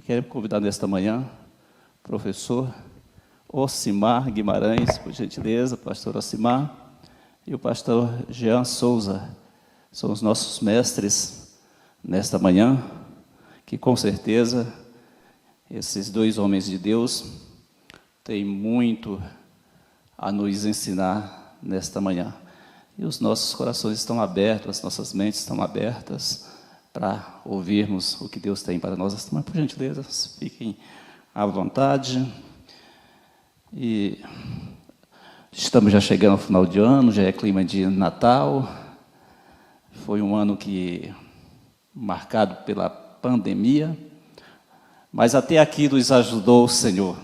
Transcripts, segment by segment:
Quero convidar nesta manhã o professor Ocimar Guimarães, por gentileza, pastor Ocimar, e o pastor Jean Souza. São os nossos mestres nesta manhã, que com certeza esses dois homens de Deus têm muito a nos ensinar nesta manhã. E os nossos corações estão abertos, as nossas mentes estão abertas para ouvirmos o que Deus tem para nós esta manhã. Por gentileza, fiquem à vontade. E estamos já chegando ao final de ano, já é clima de Natal. Foi um ano marcado pela pandemia, mas até aqui nos ajudou o Senhor.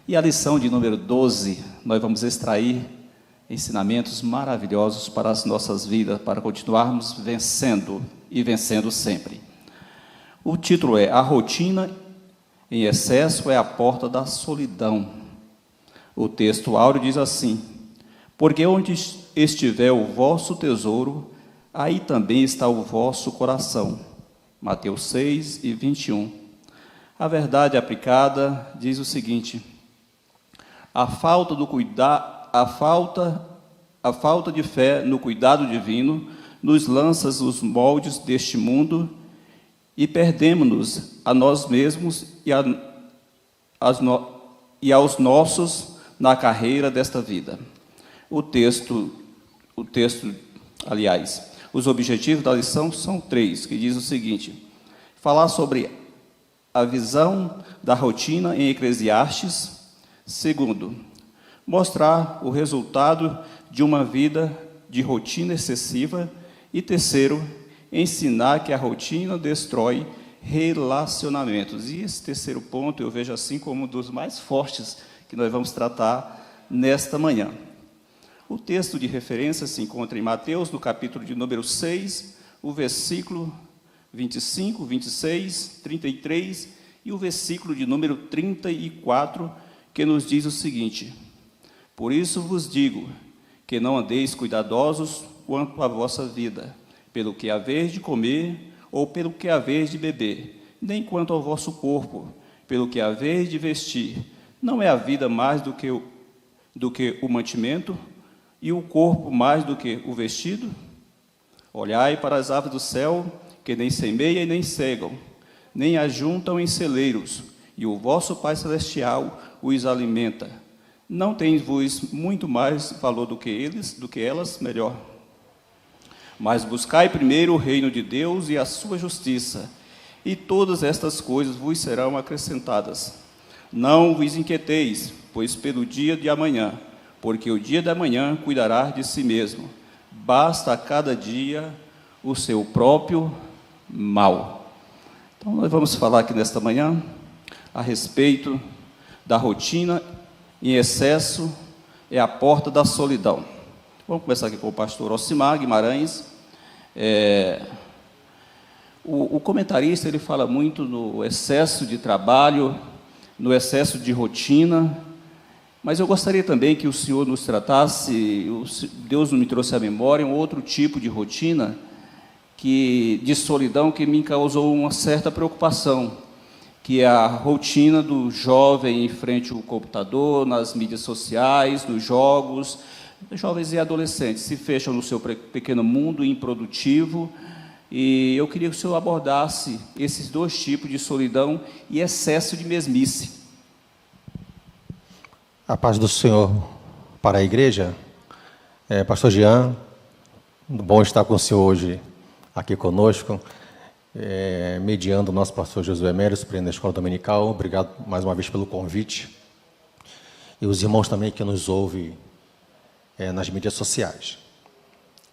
E a lição de número 12, nós vamos extrair ensinamentos maravilhosos para as nossas vidas, para continuarmos vencendo e vencendo sempre. O título é: A rotina em excesso é a porta da solidão. O texto áureo diz assim: porque onde estiver o vosso tesouro, aí também está o vosso coração. Mateus 6 e 21. A verdade aplicada diz o seguinte: a falta de fé no cuidado divino nos lança os moldes deste mundo e perdemos-nos a nós mesmos e aos nossos na carreira desta vida. Aliás, os objetivos da lição são 3, que diz o seguinte: falar sobre a visão da rotina em Eclesiastes. Segundo, mostrar o resultado de uma vida de rotina excessiva. E terceiro, ensinar que a rotina destrói relacionamentos. E esse terceiro ponto eu vejo assim como um dos mais fortes que nós vamos tratar nesta manhã. O texto de referência se encontra em Mateus, no capítulo de número 6, o versículo 25, 26, 33 e o versículo de número 34, que nos diz o seguinte: por isso vos digo que não andeis cuidadosos quanto à vossa vida, pelo que haveis de comer ou pelo que haveis de beber, nem quanto ao vosso corpo, pelo que haveis de vestir. Não é a vida mais do que o mantimento, e o corpo mais do que o vestido? Olhai para as aves do céu, que nem semeiam e nem cegam, nem ajuntam em celeiros, e o vosso Pai Celestial os alimenta. Não tendes-vos muito mais valor do que elas? Melhor. Mas buscai primeiro o reino de Deus e a sua justiça, e todas estas coisas vos serão acrescentadas. Não vos inquieteis, pois pelo dia de amanhã, porque o dia da manhã cuidará de si mesmo. Basta a cada dia o seu próprio mal. Então, nós vamos falar aqui nesta manhã a respeito da rotina em excesso é a porta da solidão. Vamos começar aqui com o pastor Ocimar Guimarães. O comentarista ele fala muito no excesso de trabalho, no excesso de rotina, mas eu gostaria também que o senhor nos tratasse, Deus me trouxe à memória um outro tipo de rotina, de solidão, que me causou uma certa preocupação, que é a rotina do jovem em frente ao computador, nas mídias sociais, nos jogos. Jovens e adolescentes se fecham no seu pequeno mundo improdutivo, e eu queria que o senhor abordasse esses dois tipos de solidão e excesso de mesmice. A paz do Senhor para a igreja. Pastor Jean, bom estar com o senhor hoje aqui conosco, mediando o nosso pastor Josué Mério, suprindo a escola dominical. Obrigado mais uma vez pelo convite. E os irmãos também que nos ouvem nas mídias sociais.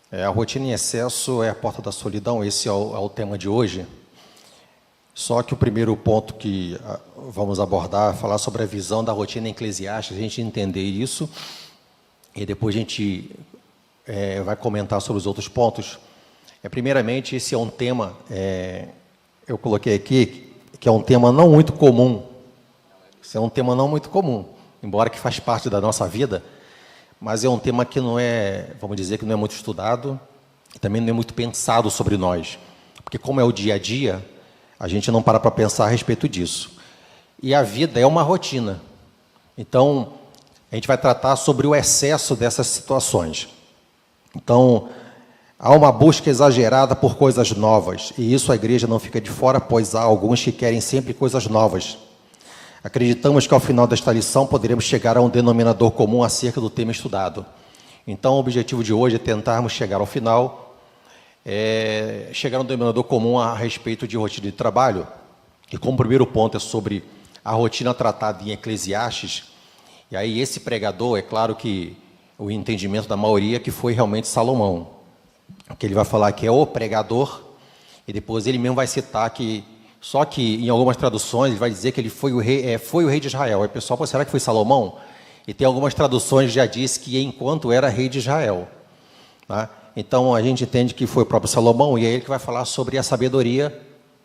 A rotina em excesso é a porta da solidão, esse é o tema de hoje. Só que o primeiro ponto que vamos abordar é falar sobre a visão da rotina em Eclesiastes, a gente entender isso, e depois a gente vai comentar sobre os outros pontos. Primeiramente, esse é um tema, eu coloquei aqui, que é um tema não muito comum. Isso é um tema não muito comum, embora que faz parte da nossa vida, mas é um tema que não é, vamos dizer, que não é muito estudado, e também não é muito pensado sobre nós. Porque como é o dia a dia, A gente não para pensar a respeito disso. E a vida é uma rotina. Então, a gente vai tratar sobre o excesso dessas situações. Então, há uma busca exagerada por coisas novas, e isso a igreja não fica de fora, pois há alguns que querem sempre coisas novas. Acreditamos que ao final desta lição poderemos chegar a um denominador comum acerca do tema estudado. Então, o objetivo de hoje é tentarmos chegar ao final, chegar a um denominador comum a respeito de rotina de trabalho. E como o primeiro ponto é sobre a rotina tratada em Eclesiastes, e aí esse pregador, é claro que o entendimento da maioria que foi realmente Salomão, que ele vai falar que é o pregador, e depois ele mesmo vai citar que, só que em algumas traduções ele vai dizer que ele foi o rei de Israel. Aí o pessoal, pô, será que foi Salomão? E tem algumas traduções que já diz que enquanto era rei de Israel. Tá? Então a gente entende que foi o próprio Salomão, e é ele que vai falar sobre a sabedoria,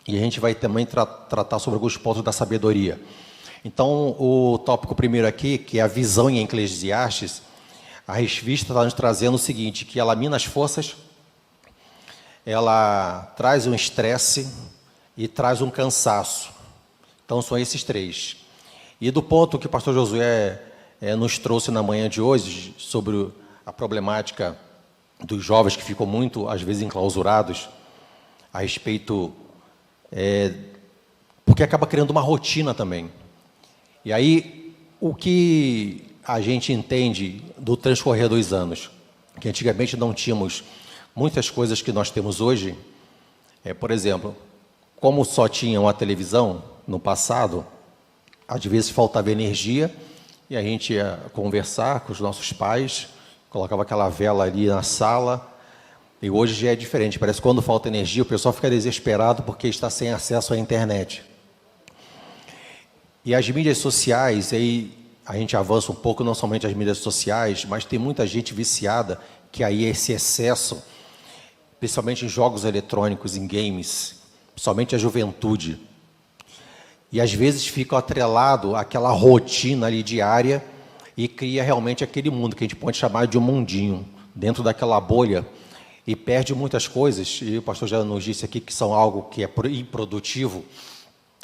e a gente vai também tratar sobre alguns pontos da sabedoria. Então o tópico primeiro aqui, que é a visão em Eclesiastes, a revista está nos trazendo o seguinte, que ela mina as forças, ela traz um estresse e traz um cansaço. Então, são esses três. E do ponto que o pastor Josué nos trouxe na manhã de hoje, sobre a problemática dos jovens que ficam muito, às vezes, enclausurados, a respeito... porque acaba criando uma rotina também. E aí, o que a gente entende do transcorrer dos anos, que antigamente não tínhamos muitas coisas que nós temos hoje, por exemplo, como só tinham a televisão no passado, às vezes faltava energia, e a gente ia conversar com os nossos pais, colocava aquela vela ali na sala, e hoje já é diferente, parece que quando falta energia, o pessoal fica desesperado porque está sem acesso à internet. E as mídias sociais, aí a gente avança um pouco, não somente as mídias sociais, mas tem muita gente viciada, que aí esse excesso, principalmente em jogos eletrônicos, em games, principalmente a juventude. E às vezes fica atrelado àquela rotina ali diária e cria realmente aquele mundo que a gente pode chamar de um mundinho, dentro daquela bolha, e perde muitas coisas, e o pastor já nos disse aqui que são algo que é improdutivo,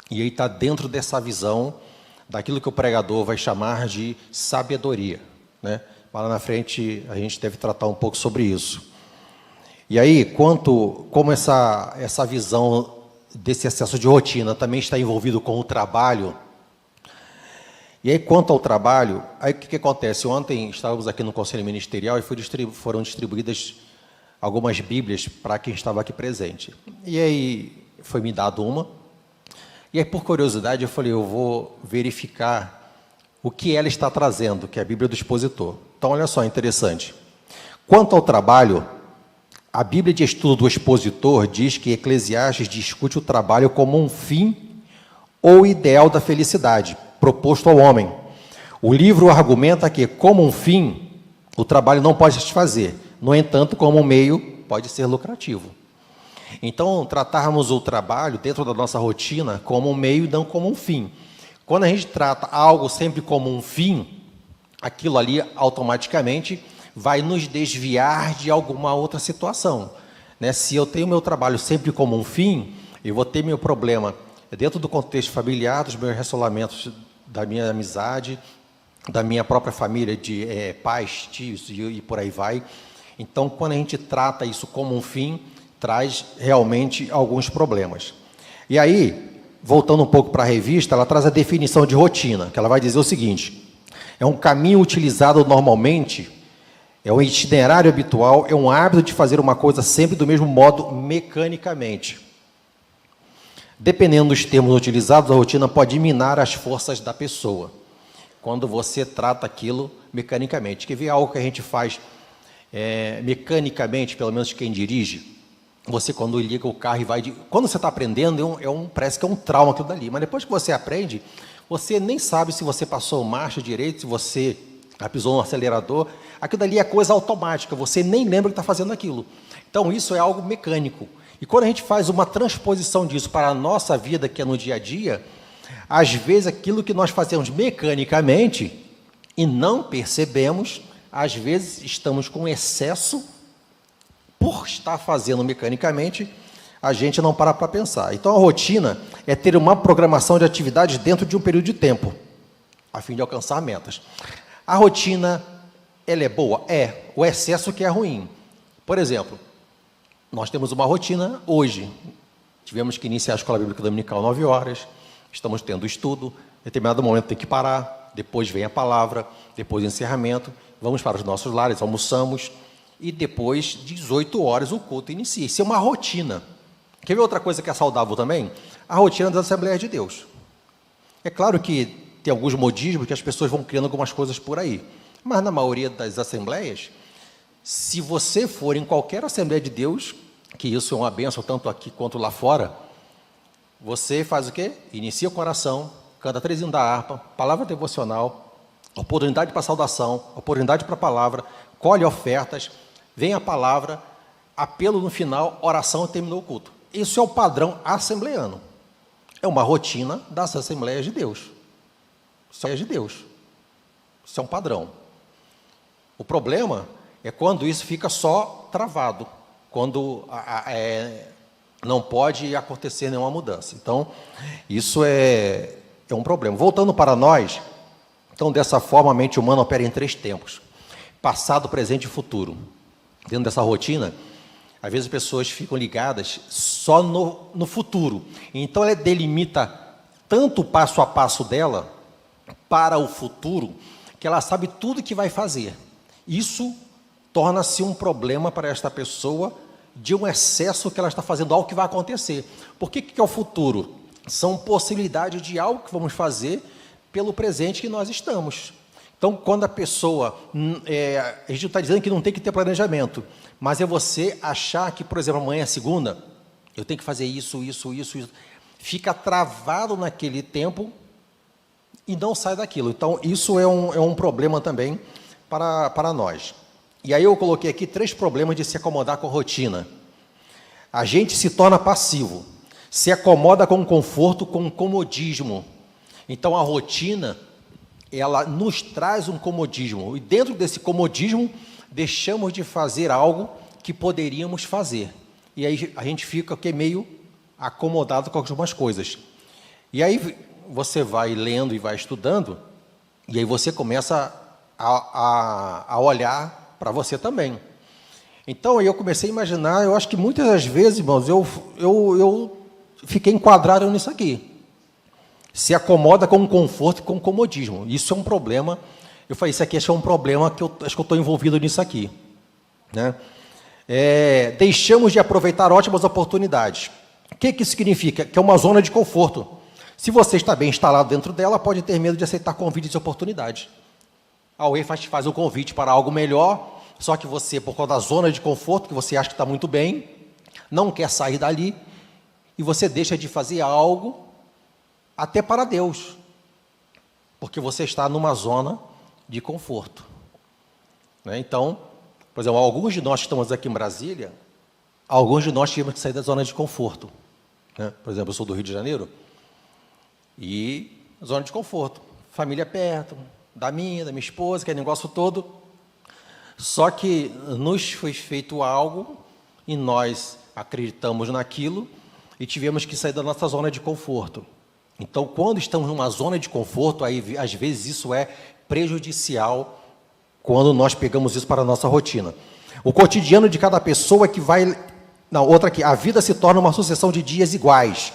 e aí está dentro dessa visão daquilo que o pregador vai chamar de sabedoria, né? Lá na frente a gente deve tratar um pouco sobre isso. E aí, como essa visão desse excesso de rotina também está envolvido com o trabalho, e aí quanto ao trabalho, aí o que acontece? Ontem estávamos aqui no Conselho Ministerial e foram distribuídas algumas Bíblias para quem estava aqui presente. E aí foi me dado uma, e aí, por curiosidade, eu falei, eu vou verificar o que ela está trazendo, que é a Bíblia do Expositor. Então, olha só, interessante. Quanto ao trabalho, a Bíblia de Estudo do Expositor diz que Eclesiastes discute o trabalho como um fim ou ideal da felicidade, proposto ao homem. O livro argumenta que, como um fim, o trabalho não pode satisfazer. No entanto, como um meio, pode ser lucrativo. Então, tratarmos o trabalho dentro da nossa rotina como um meio e não como um fim. Quando a gente trata algo sempre como um fim, aquilo ali automaticamente vai nos desviar de alguma outra situação, né? Se eu tenho meu trabalho sempre como um fim, eu vou ter meu problema dentro do contexto familiar, dos meus relacionamentos, da minha amizade, da minha própria família, de pais, tios e por aí vai. Então, quando a gente trata isso como um fim, traz realmente alguns problemas. E aí, voltando um pouco para a revista, ela traz a definição de rotina, que ela vai dizer o seguinte: é um caminho utilizado normalmente, é um itinerário habitual, é um hábito de fazer uma coisa sempre do mesmo modo, mecanicamente. Dependendo dos termos utilizados, a rotina pode minar as forças da pessoa, quando você trata aquilo mecanicamente. Quer ver algo que a gente faz mecanicamente, pelo menos quem dirige? Você, quando liga o carro e vai... Quando você está aprendendo, parece que é um trauma aquilo dali. Mas depois que você aprende, você nem sabe se você passou marcha direito, se você pisou no acelerador. Aquilo dali é coisa automática, você nem lembra que está fazendo aquilo. Então, isso é algo mecânico. E quando a gente faz uma transposição disso para a nossa vida, que é no dia a dia, às vezes aquilo que nós fazemos mecanicamente e não percebemos, às vezes estamos com excesso. Por estar fazendo mecanicamente, a gente não para pensar. Então, a rotina é ter uma programação de atividades dentro de um período de tempo, a fim de alcançar metas. A rotina, ela é boa? É. O excesso que é ruim. Por exemplo, nós temos uma rotina hoje. Tivemos que iniciar a Escola Bíblica Dominical 9 horas, estamos tendo estudo, em determinado momento tem que parar, depois vem a palavra, depois o encerramento, vamos para os nossos lares, almoçamos, e depois, 18 horas, o culto inicia. Isso é uma rotina. Quer ver outra coisa que é saudável também? A rotina das Assembleias de Deus. É claro que tem alguns modismos que as pessoas vão criando algumas coisas por aí, mas na maioria das assembleias, se você for em qualquer Assembleia de Deus, que isso é uma bênção tanto aqui quanto lá fora, você faz o quê? Inicia com oração, canta 3 hinos da harpa, palavra devocional, oportunidade para saudação, oportunidade para a palavra, colhe ofertas, vem a palavra, apelo no final, oração e terminou o culto. Isso é o padrão assembleano. É uma rotina das Assembleias de Deus. Isso é de Deus. Isso é um padrão. O problema é quando isso fica só travado, quando não pode acontecer nenhuma mudança. Então, isso é um problema. Voltando para nós, então, dessa forma, a mente humana opera em 3 tempos: passado, presente e futuro. Dentro dessa rotina, às vezes as pessoas ficam ligadas só no futuro. Então, ela delimita tanto o passo a passo dela para o futuro, que ela sabe tudo que vai fazer. Isso torna-se um problema para esta pessoa, de um excesso que ela está fazendo, algo que vai acontecer. Por que é o futuro? São possibilidades de algo que vamos fazer pelo presente que nós estamos. Então, quando a pessoa... a gente não está dizendo que não tem que ter planejamento, mas é você achar que, por exemplo, amanhã é segunda, eu tenho que fazer isso. Fica travado naquele tempo e não sai daquilo. Então, isso é um problema também para nós. E aí eu coloquei aqui 3 problemas de se acomodar com a rotina. A gente se torna passivo, se acomoda com o conforto, com o comodismo. Então, a rotina, ela nos traz um comodismo. E dentro desse comodismo, deixamos de fazer algo que poderíamos fazer. E aí a gente fica meio acomodado com algumas coisas. E aí você vai lendo e vai estudando, e aí você começa a olhar para você também. Então, aí eu comecei a imaginar, eu acho que muitas das vezes, irmãos, eu fiquei enquadrado nisso aqui. Se acomoda com o conforto e com o comodismo. Isso é um problema. Eu falei, isso aqui acho que é um problema que eu acho que eu estou envolvido nisso aqui. Né? Deixamos de aproveitar ótimas oportunidades. O que isso significa? Que é uma zona de conforto. Se você está bem instalado dentro dela, pode ter medo de aceitar convites e oportunidades. A UE faz um convite para algo melhor, só que você, por causa da zona de conforto, que você acha que está muito bem, não quer sair dali, e você deixa de fazer algo até para Deus, porque você está numa zona de conforto. Né? Então, por exemplo, alguns de nós que estamos aqui em Brasília, alguns de nós tivemos que sair da zona de conforto. Né? Por exemplo, eu sou do Rio de Janeiro, e zona de conforto, família perto, da minha esposa, aquele negócio todo. Só que nos foi feito algo e nós acreditamos naquilo e tivemos que sair da nossa zona de conforto. Então, quando estamos numa zona de conforto, aí às vezes isso é prejudicial quando nós pegamos isso para a nossa rotina. O cotidiano de cada pessoa é que vai... Não, outra aqui. A vida se torna uma sucessão de dias iguais.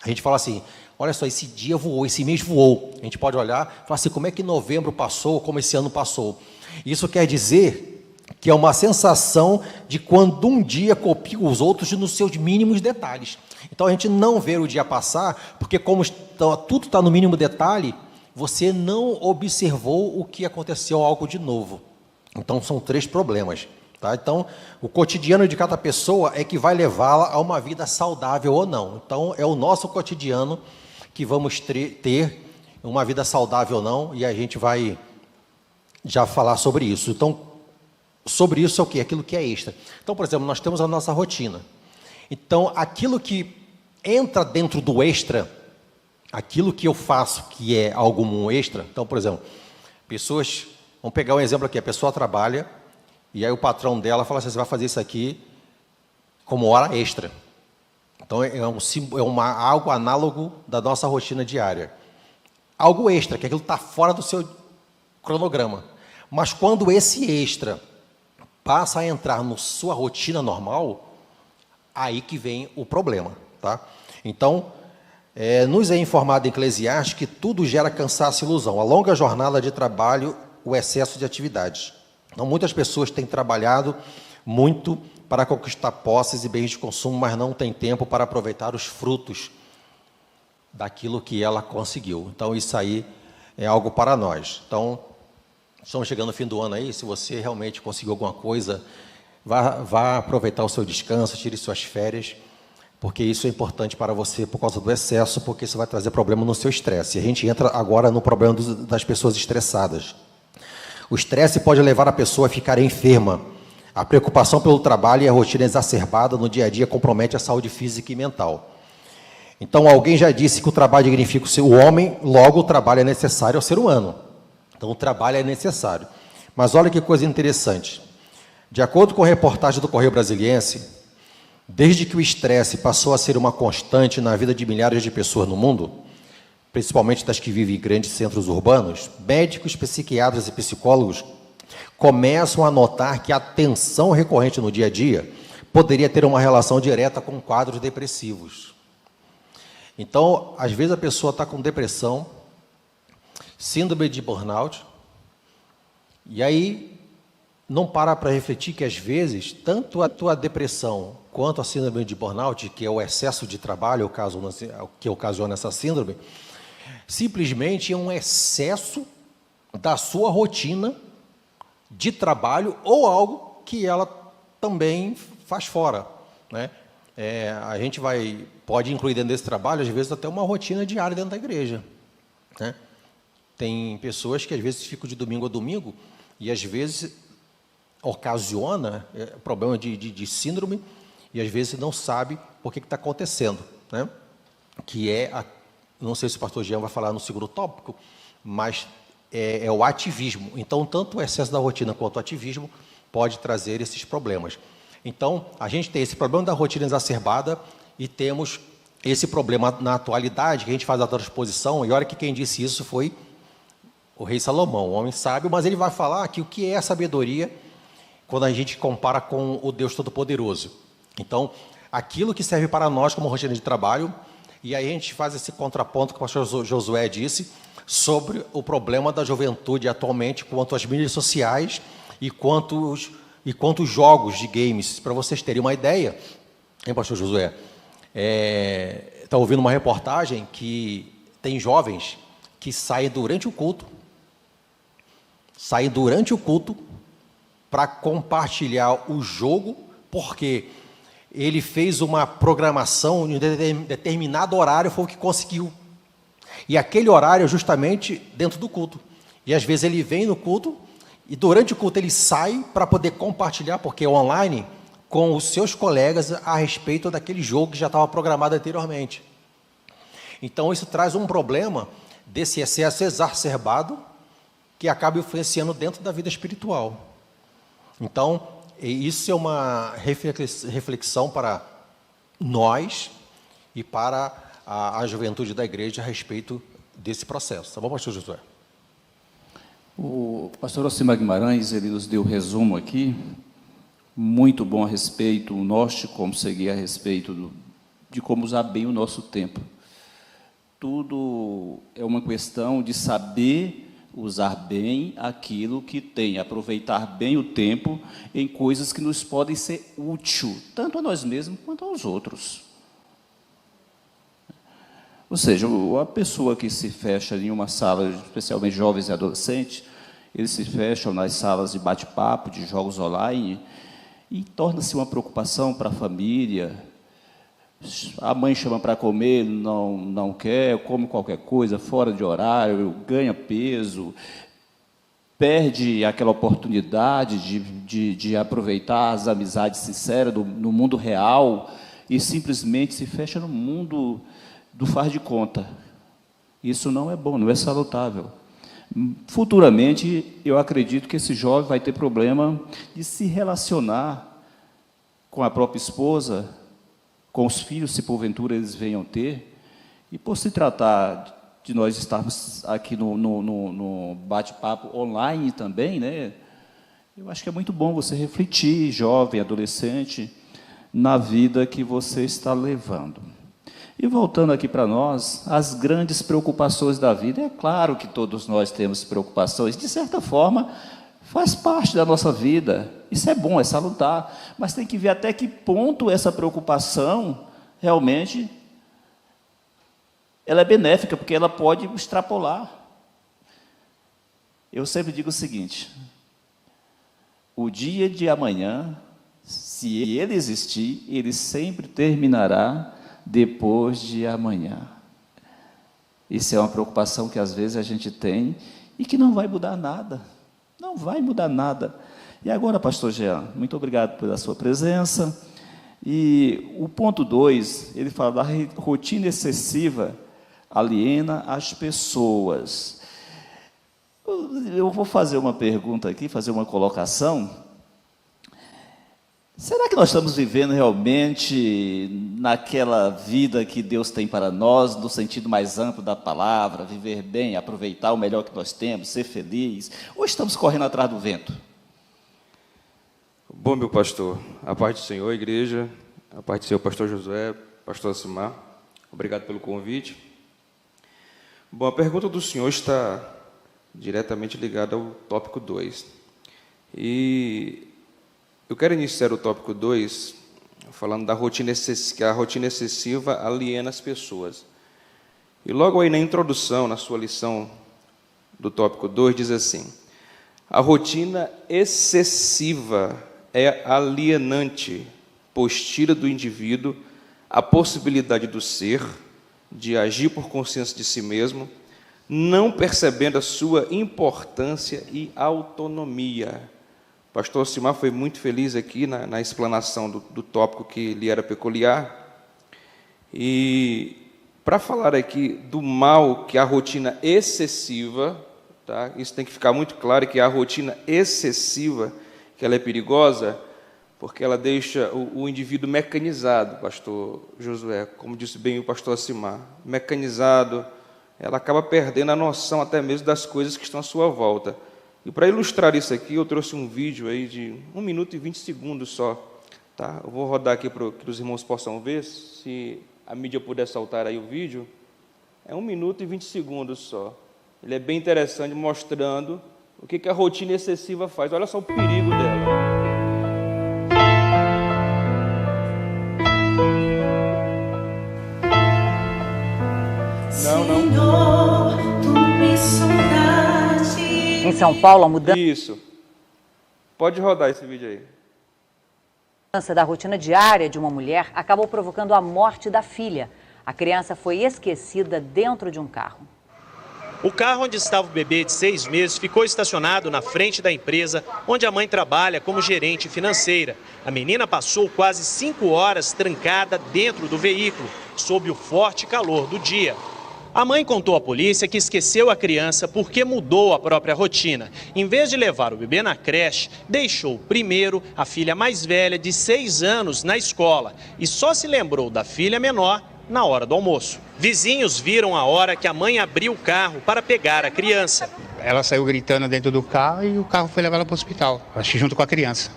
A gente fala assim... Olha só, esse dia voou, esse mês voou. A gente pode olhar e falar assim, como é que novembro passou, como esse ano passou. Isso quer dizer que é uma sensação de quando um dia copia os outros nos seus mínimos detalhes. Então, a gente não vê o dia passar, porque como tudo está no mínimo detalhe, você não observou o que aconteceu, algo de novo. Então, são 3 problemas. Tá? Então, o cotidiano de cada pessoa é que vai levá-la a uma vida saudável ou não. Então, é o nosso cotidiano que vamos ter uma vida saudável ou não, e a gente vai já falar sobre isso. Então, sobre isso é o quê? Aquilo que é extra. Então, por exemplo, nós temos a nossa rotina. Então, aquilo que entra dentro do extra, aquilo que eu faço que é algo extra, então, por exemplo, pessoas, vamos pegar um exemplo aqui, a pessoa trabalha, e aí o patrão dela fala assim, você vai fazer isso aqui como hora extra. Então, algo análogo da nossa rotina diária. Algo extra, que aquilo está fora do seu cronograma. Mas quando esse extra passa a entrar na sua rotina normal, aí que vem o problema. Tá? Então, nos é informado em Eclesiastes que tudo gera cansaço e ilusão. A longa jornada de trabalho, o excesso de atividades. Então, muitas pessoas têm trabalhado muito para conquistar posses e bens de consumo, mas não tem tempo para aproveitar os frutos daquilo que ela conseguiu. Então, isso aí é algo para nós. Então, estamos chegando no fim do ano aí, se você realmente conseguiu alguma coisa, vá aproveitar o seu descanso, tire suas férias, porque isso é importante para você por causa do excesso, porque isso vai trazer problema no seu estresse. E a gente entra agora no problema das pessoas estressadas. O estresse pode levar a pessoa a ficar enferma. A preocupação pelo trabalho e a rotina exacerbada no dia a dia compromete a saúde física e mental. Então, alguém já disse que o trabalho dignifica o homem, logo o trabalho é necessário ao ser humano. Então, o trabalho é necessário. Mas olha que coisa interessante. De acordo com a reportagem do Correio Brasiliense, desde que o estresse passou a ser uma constante na vida de milhares de pessoas no mundo, principalmente das que vivem em grandes centros urbanos, médicos, psiquiatras e psicólogos começam a notar que a tensão recorrente no dia a dia poderia ter uma relação direta com quadros depressivos. Então, às vezes a pessoa está com depressão, síndrome de burnout, e aí não para refletir que, às vezes, tanto a tua depressão quanto a síndrome de burnout, que é o excesso de trabalho que ocasiona essa síndrome, simplesmente é um excesso da sua rotina de trabalho ou algo que ela também faz fora, né? A gente pode incluir dentro desse trabalho, às vezes, até uma rotina diária dentro da igreja, né? Tem pessoas que, às vezes, ficam de domingo a domingo e, às vezes, ocasiona problema de síndrome e, às vezes, não sabe por que está acontecendo, né? Não sei se o pastor Jean vai falar no segundo tópico, mas é o ativismo. Então, tanto o excesso da rotina quanto o ativismo pode trazer esses problemas. Então, a gente tem esse problema da rotina exacerbada e temos esse problema na atualidade, que a gente faz a transposição, e olha que quem disse isso foi o rei Salomão, um homem sábio, mas ele vai falar que o que é a sabedoria quando a gente compara com o Deus Todo-Poderoso. Então, aquilo que serve para nós como rotina de trabalho, e aí a gente faz esse contraponto que o pastor Josué disse, sobre o problema da juventude atualmente quanto às mídias sociais e quanto os jogos de games. Para vocês terem uma ideia, hein, pastor Josué? Está ouvindo uma reportagem que tem jovens que saem durante o culto para compartilhar o jogo, porque ele fez uma programação em um determinado horário, foi o que conseguiu. E aquele horário é justamente dentro do culto. E às vezes ele vem no culto e durante o culto ele sai para poder compartilhar, porque é online, com os seus colegas a respeito daquele jogo que já estava programado anteriormente. Então isso traz um problema desse excesso exacerbado que acaba influenciando dentro da vida espiritual. Então, isso é uma reflexão para nós e para a juventude da igreja a respeito desse processo. Tá bom, pastor Josué? O pastor Ocimar Guimarães, ele nos deu um resumo aqui, muito bom a respeito, um norte como seguir a respeito de como usar bem o nosso tempo. Tudo é uma questão de saber usar bem aquilo que tem, aproveitar bem o tempo em coisas que nos podem ser úteis, tanto a nós mesmos quanto aos outros. Ou seja, a pessoa que se fecha em uma sala, especialmente jovens e adolescentes, eles se fecham nas salas de bate-papo, de jogos online, e torna-se uma preocupação para a família. A mãe chama para comer, não quer, come qualquer coisa, fora de horário, ganha peso, perde aquela oportunidade de aproveitar as amizades sinceras no mundo real e simplesmente se fecha no mundo do faz de conta. Isso não é bom, não é salutável. Futuramente, eu acredito que esse jovem vai ter problema de se relacionar com a própria esposa, com os filhos, se porventura eles venham ter. E por se tratar de nós estarmos aqui no bate-papo online também, né? Eu acho que é muito bom você refletir, jovem, adolescente, na vida que você está levando. E voltando aqui para nós, as grandes preocupações da vida, é claro que todos nós temos preocupações, de certa forma, faz parte da nossa vida, isso é bom, é salutar, mas tem que ver até que ponto essa preocupação, realmente, ela é benéfica, porque ela pode extrapolar. Eu sempre digo o seguinte: o dia de amanhã, se ele existir, ele sempre terminará depois de amanhã. Isso é uma preocupação que às vezes a gente tem e que não vai mudar nada. Não vai mudar nada. E agora, pastor Jean, muito obrigado pela sua presença. E o ponto 2, ele fala da rotina excessiva aliena as pessoas. Eu vou fazer uma pergunta aqui, fazer uma colocação. Será que nós estamos vivendo realmente naquela vida que Deus tem para nós, no sentido mais amplo da palavra, viver bem, aproveitar o melhor que nós temos, ser feliz? Ou estamos correndo atrás do vento? Bom, meu pastor, a paz do Senhor, igreja, a paz do Senhor, pastor Josué, pastor Asimar, obrigado pelo convite. Bom, a pergunta do senhor está diretamente ligada ao tópico 2. E eu quero iniciar o tópico 2 falando da rotina excessiva, que a rotina excessiva aliena as pessoas. E logo aí na introdução, na sua lição do tópico 2, diz assim: a rotina excessiva é alienante, pois tira do indivíduo a possibilidade do ser, de agir por consciência de si mesmo, não percebendo a sua importância e autonomia. O pastor Asimar foi muito feliz aqui na explanação do tópico que lhe era peculiar. E para falar aqui do mal que a rotina excessiva, tá? Isso tem que ficar muito claro, que a rotina excessiva, que ela é perigosa, porque ela deixa o indivíduo mecanizado, pastor Josué, como disse bem o pastor Asimar, mecanizado, ela acaba perdendo a noção até mesmo das coisas que estão à sua volta. E para ilustrar isso aqui, eu trouxe um vídeo aí de 1 minuto e 20 segundos só. Tá? Eu vou rodar aqui para que os irmãos possam ver, se a mídia puder soltar aí o vídeo. É 1 minuto e 20 segundos só. Ele é bem interessante, mostrando o que a rotina excessiva faz. Olha só o perigo dela. Senhor, tu me sondaste. Em São Paulo, a mudança Isso. Pode rodar esse vídeo aí. da rotina diária de uma mulher acabou provocando a morte da filha. A criança foi esquecida dentro de um carro. O carro onde estava o bebê de 6 meses ficou estacionado na frente da empresa onde a mãe trabalha como gerente financeira. A menina passou quase 5 horas trancada dentro do veículo, sob o forte calor do dia. A mãe contou à polícia que esqueceu a criança porque mudou a própria rotina. Em vez de levar o bebê na creche, deixou primeiro a filha mais velha de 6 anos na escola e só se lembrou da filha menor na hora do almoço. Vizinhos viram a hora que a mãe abriu o carro para pegar a criança. Ela saiu gritando dentro do carro e o carro foi levar ela para o hospital, acho que junto com a criança.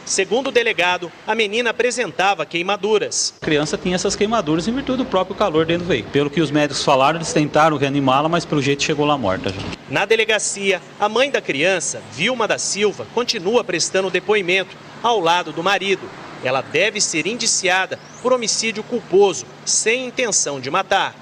Segundo o delegado, a menina apresentava queimaduras. A criança tinha essas queimaduras em virtude do próprio calor dentro do veículo. Pelo que os médicos falaram, eles tentaram reanimá-la, mas pelo jeito chegou lá morta. Na delegacia, a mãe da criança, Vilma da Silva, continua prestando depoimento ao lado do marido. Ela deve ser indiciada por homicídio culposo, sem intenção de matar.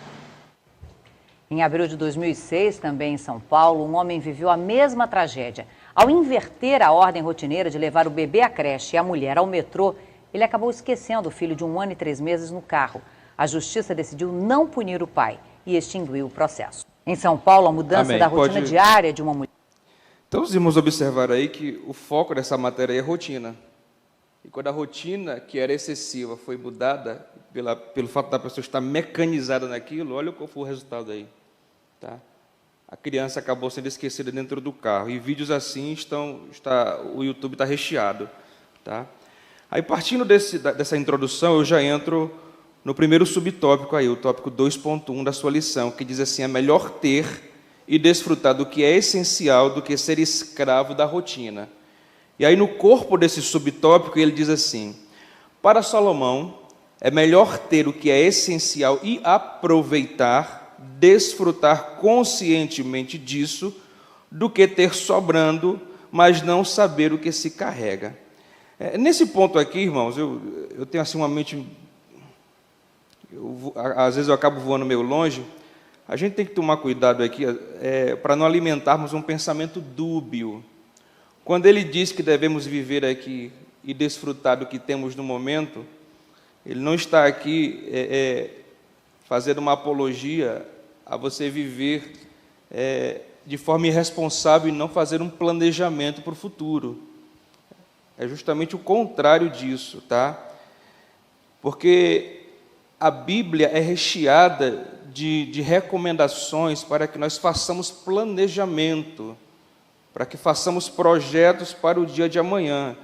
Em abril de 2006, também em São Paulo, um homem viveu a mesma tragédia. Ao inverter a ordem rotineira de levar o bebê à creche e a mulher ao metrô, ele acabou esquecendo o filho de 1 ano e 3 meses no carro. A justiça decidiu não punir o pai e extinguiu o processo. Em São Paulo, a mudança da rotina diária de uma mulher... Então, os irmãos observaram aí que o foco dessa matéria é rotina. E quando a rotina, que era excessiva, foi mudada pelo fato da pessoa estar mecanizada naquilo, olha qual foi o resultado aí. Tá? A criança acabou sendo esquecida dentro do carro. E vídeos assim o YouTube está recheado. Tá? Aí, partindo dessa introdução, eu já entro no primeiro subtópico aí, o tópico 2.1 da sua lição, que diz assim: é melhor ter e desfrutar do que é essencial do que ser escravo da rotina. E aí no corpo desse subtópico ele diz assim: para Salomão é melhor ter o que é essencial e aproveitar, desfrutar conscientemente disso, do que ter sobrando, mas não saber o que se carrega. Nesse ponto aqui, irmãos, eu tenho assim uma mente... às vezes eu acabo voando meio longe. A gente tem que tomar cuidado aqui para não alimentarmos um pensamento dúbio. Quando ele diz que devemos viver aqui e desfrutar do que temos no momento, ele não está aqui fazendo uma apologia a você viver de forma irresponsável e não fazer um planejamento para o futuro. É justamente o contrário disso, tá? Porque a Bíblia é recheada de recomendações para que nós façamos planejamento, para que façamos projetos para o dia de amanhã.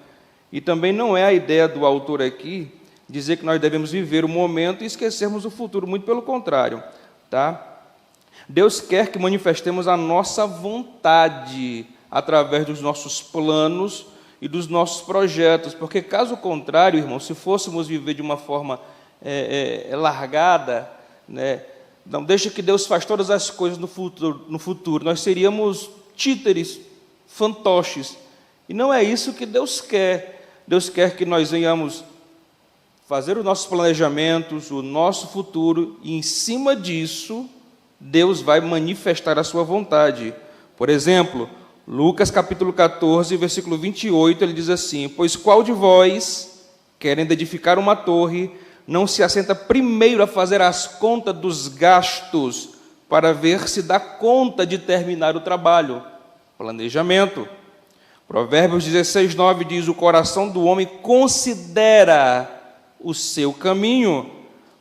E também não é a ideia do autor aqui dizer que nós devemos viver o momento e esquecermos o futuro, muito pelo contrário, tá? Deus quer que manifestemos a nossa vontade através dos nossos planos e dos nossos projetos, porque caso contrário, irmão, se fôssemos viver de uma forma largada, né, não deixa que Deus faz todas as coisas no futuro, nós seríamos títeres, fantoches, e não é isso que Deus quer. Deus quer que nós venhamos fazer os nossos planejamentos, o nosso futuro, e em cima disso, Deus vai manifestar a sua vontade. Por exemplo, Lucas capítulo 14, versículo 28, ele diz assim: pois qual de vós, querendo edificar uma torre, não se assenta primeiro a fazer as contas dos gastos, para ver se dá conta de terminar o trabalho? Planejamento. Provérbios 16, 9 diz: o coração do homem considera o seu caminho,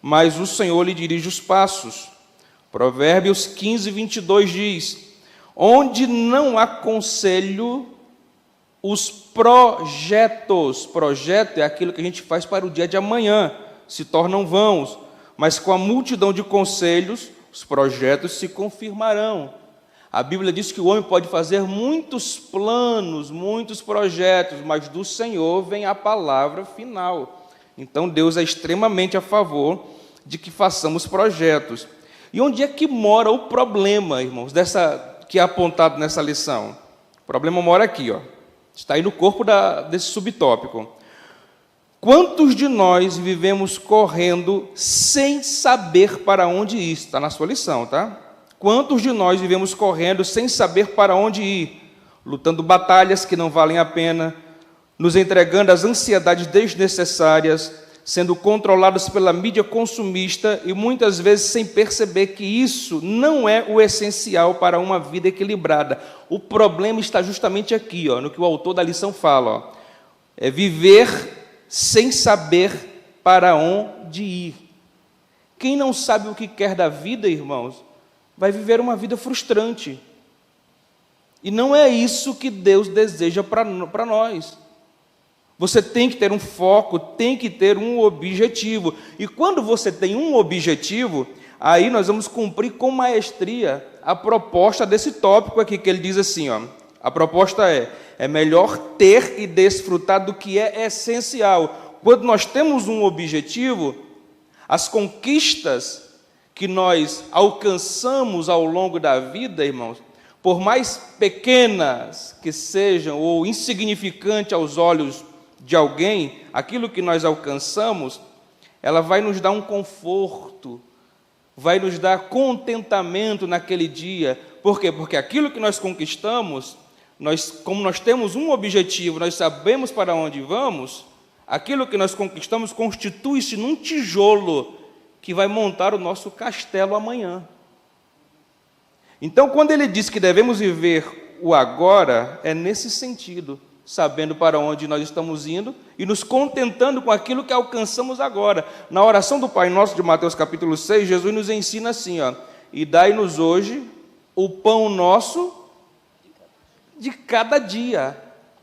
mas o Senhor lhe dirige os passos. Provérbios 15, 22 diz: onde não há conselho, os projetos, projeto é aquilo que a gente faz para o dia de amanhã, se tornam vãos, mas com a multidão de conselhos, os projetos se confirmarão. A Bíblia diz que o homem pode fazer muitos planos, muitos projetos, mas do Senhor vem a palavra final. Então Deus é extremamente a favor de que façamos projetos. E onde é que mora o problema, irmãos, que é apontado nessa lição? O problema mora aqui, ó. Está aí no corpo desse subtópico. Quantos de nós vivemos correndo sem saber para onde ir? Está na sua lição, tá? Quantos de nós vivemos correndo sem saber para onde ir? Lutando batalhas que não valem a pena, nos entregando às ansiedades desnecessárias, sendo controlados pela mídia consumista e muitas vezes sem perceber que isso não é o essencial para uma vida equilibrada. O problema está justamente aqui, ó, no que o autor da lição fala. Ó. É viver sem saber para onde ir. Quem não sabe o que quer da vida, irmãos, vai viver uma vida frustrante. E não é isso que Deus deseja para nós. Você tem que ter um foco, tem que ter um objetivo. E quando você tem um objetivo, aí nós vamos cumprir com maestria a proposta desse tópico aqui, que ele diz assim, ó, a proposta é melhor ter e desfrutar do que é essencial. Quando nós temos um objetivo, as conquistas que nós alcançamos ao longo da vida, irmãos, por mais pequenas que sejam ou insignificantes aos olhos de alguém, aquilo que nós alcançamos, ela vai nos dar um conforto, vai nos dar contentamento naquele dia. Por quê? Porque aquilo que nós conquistamos, como nós temos um objetivo, nós sabemos para onde vamos, aquilo que nós conquistamos constitui-se num tijolo que vai montar o nosso castelo amanhã. Então, quando ele diz que devemos viver o agora, é nesse sentido, sabendo para onde nós estamos indo e nos contentando com aquilo que alcançamos agora. Na oração do Pai Nosso de Mateus capítulo 6, Jesus nos ensina assim, ó, e dai-nos hoje o pão nosso de cada dia.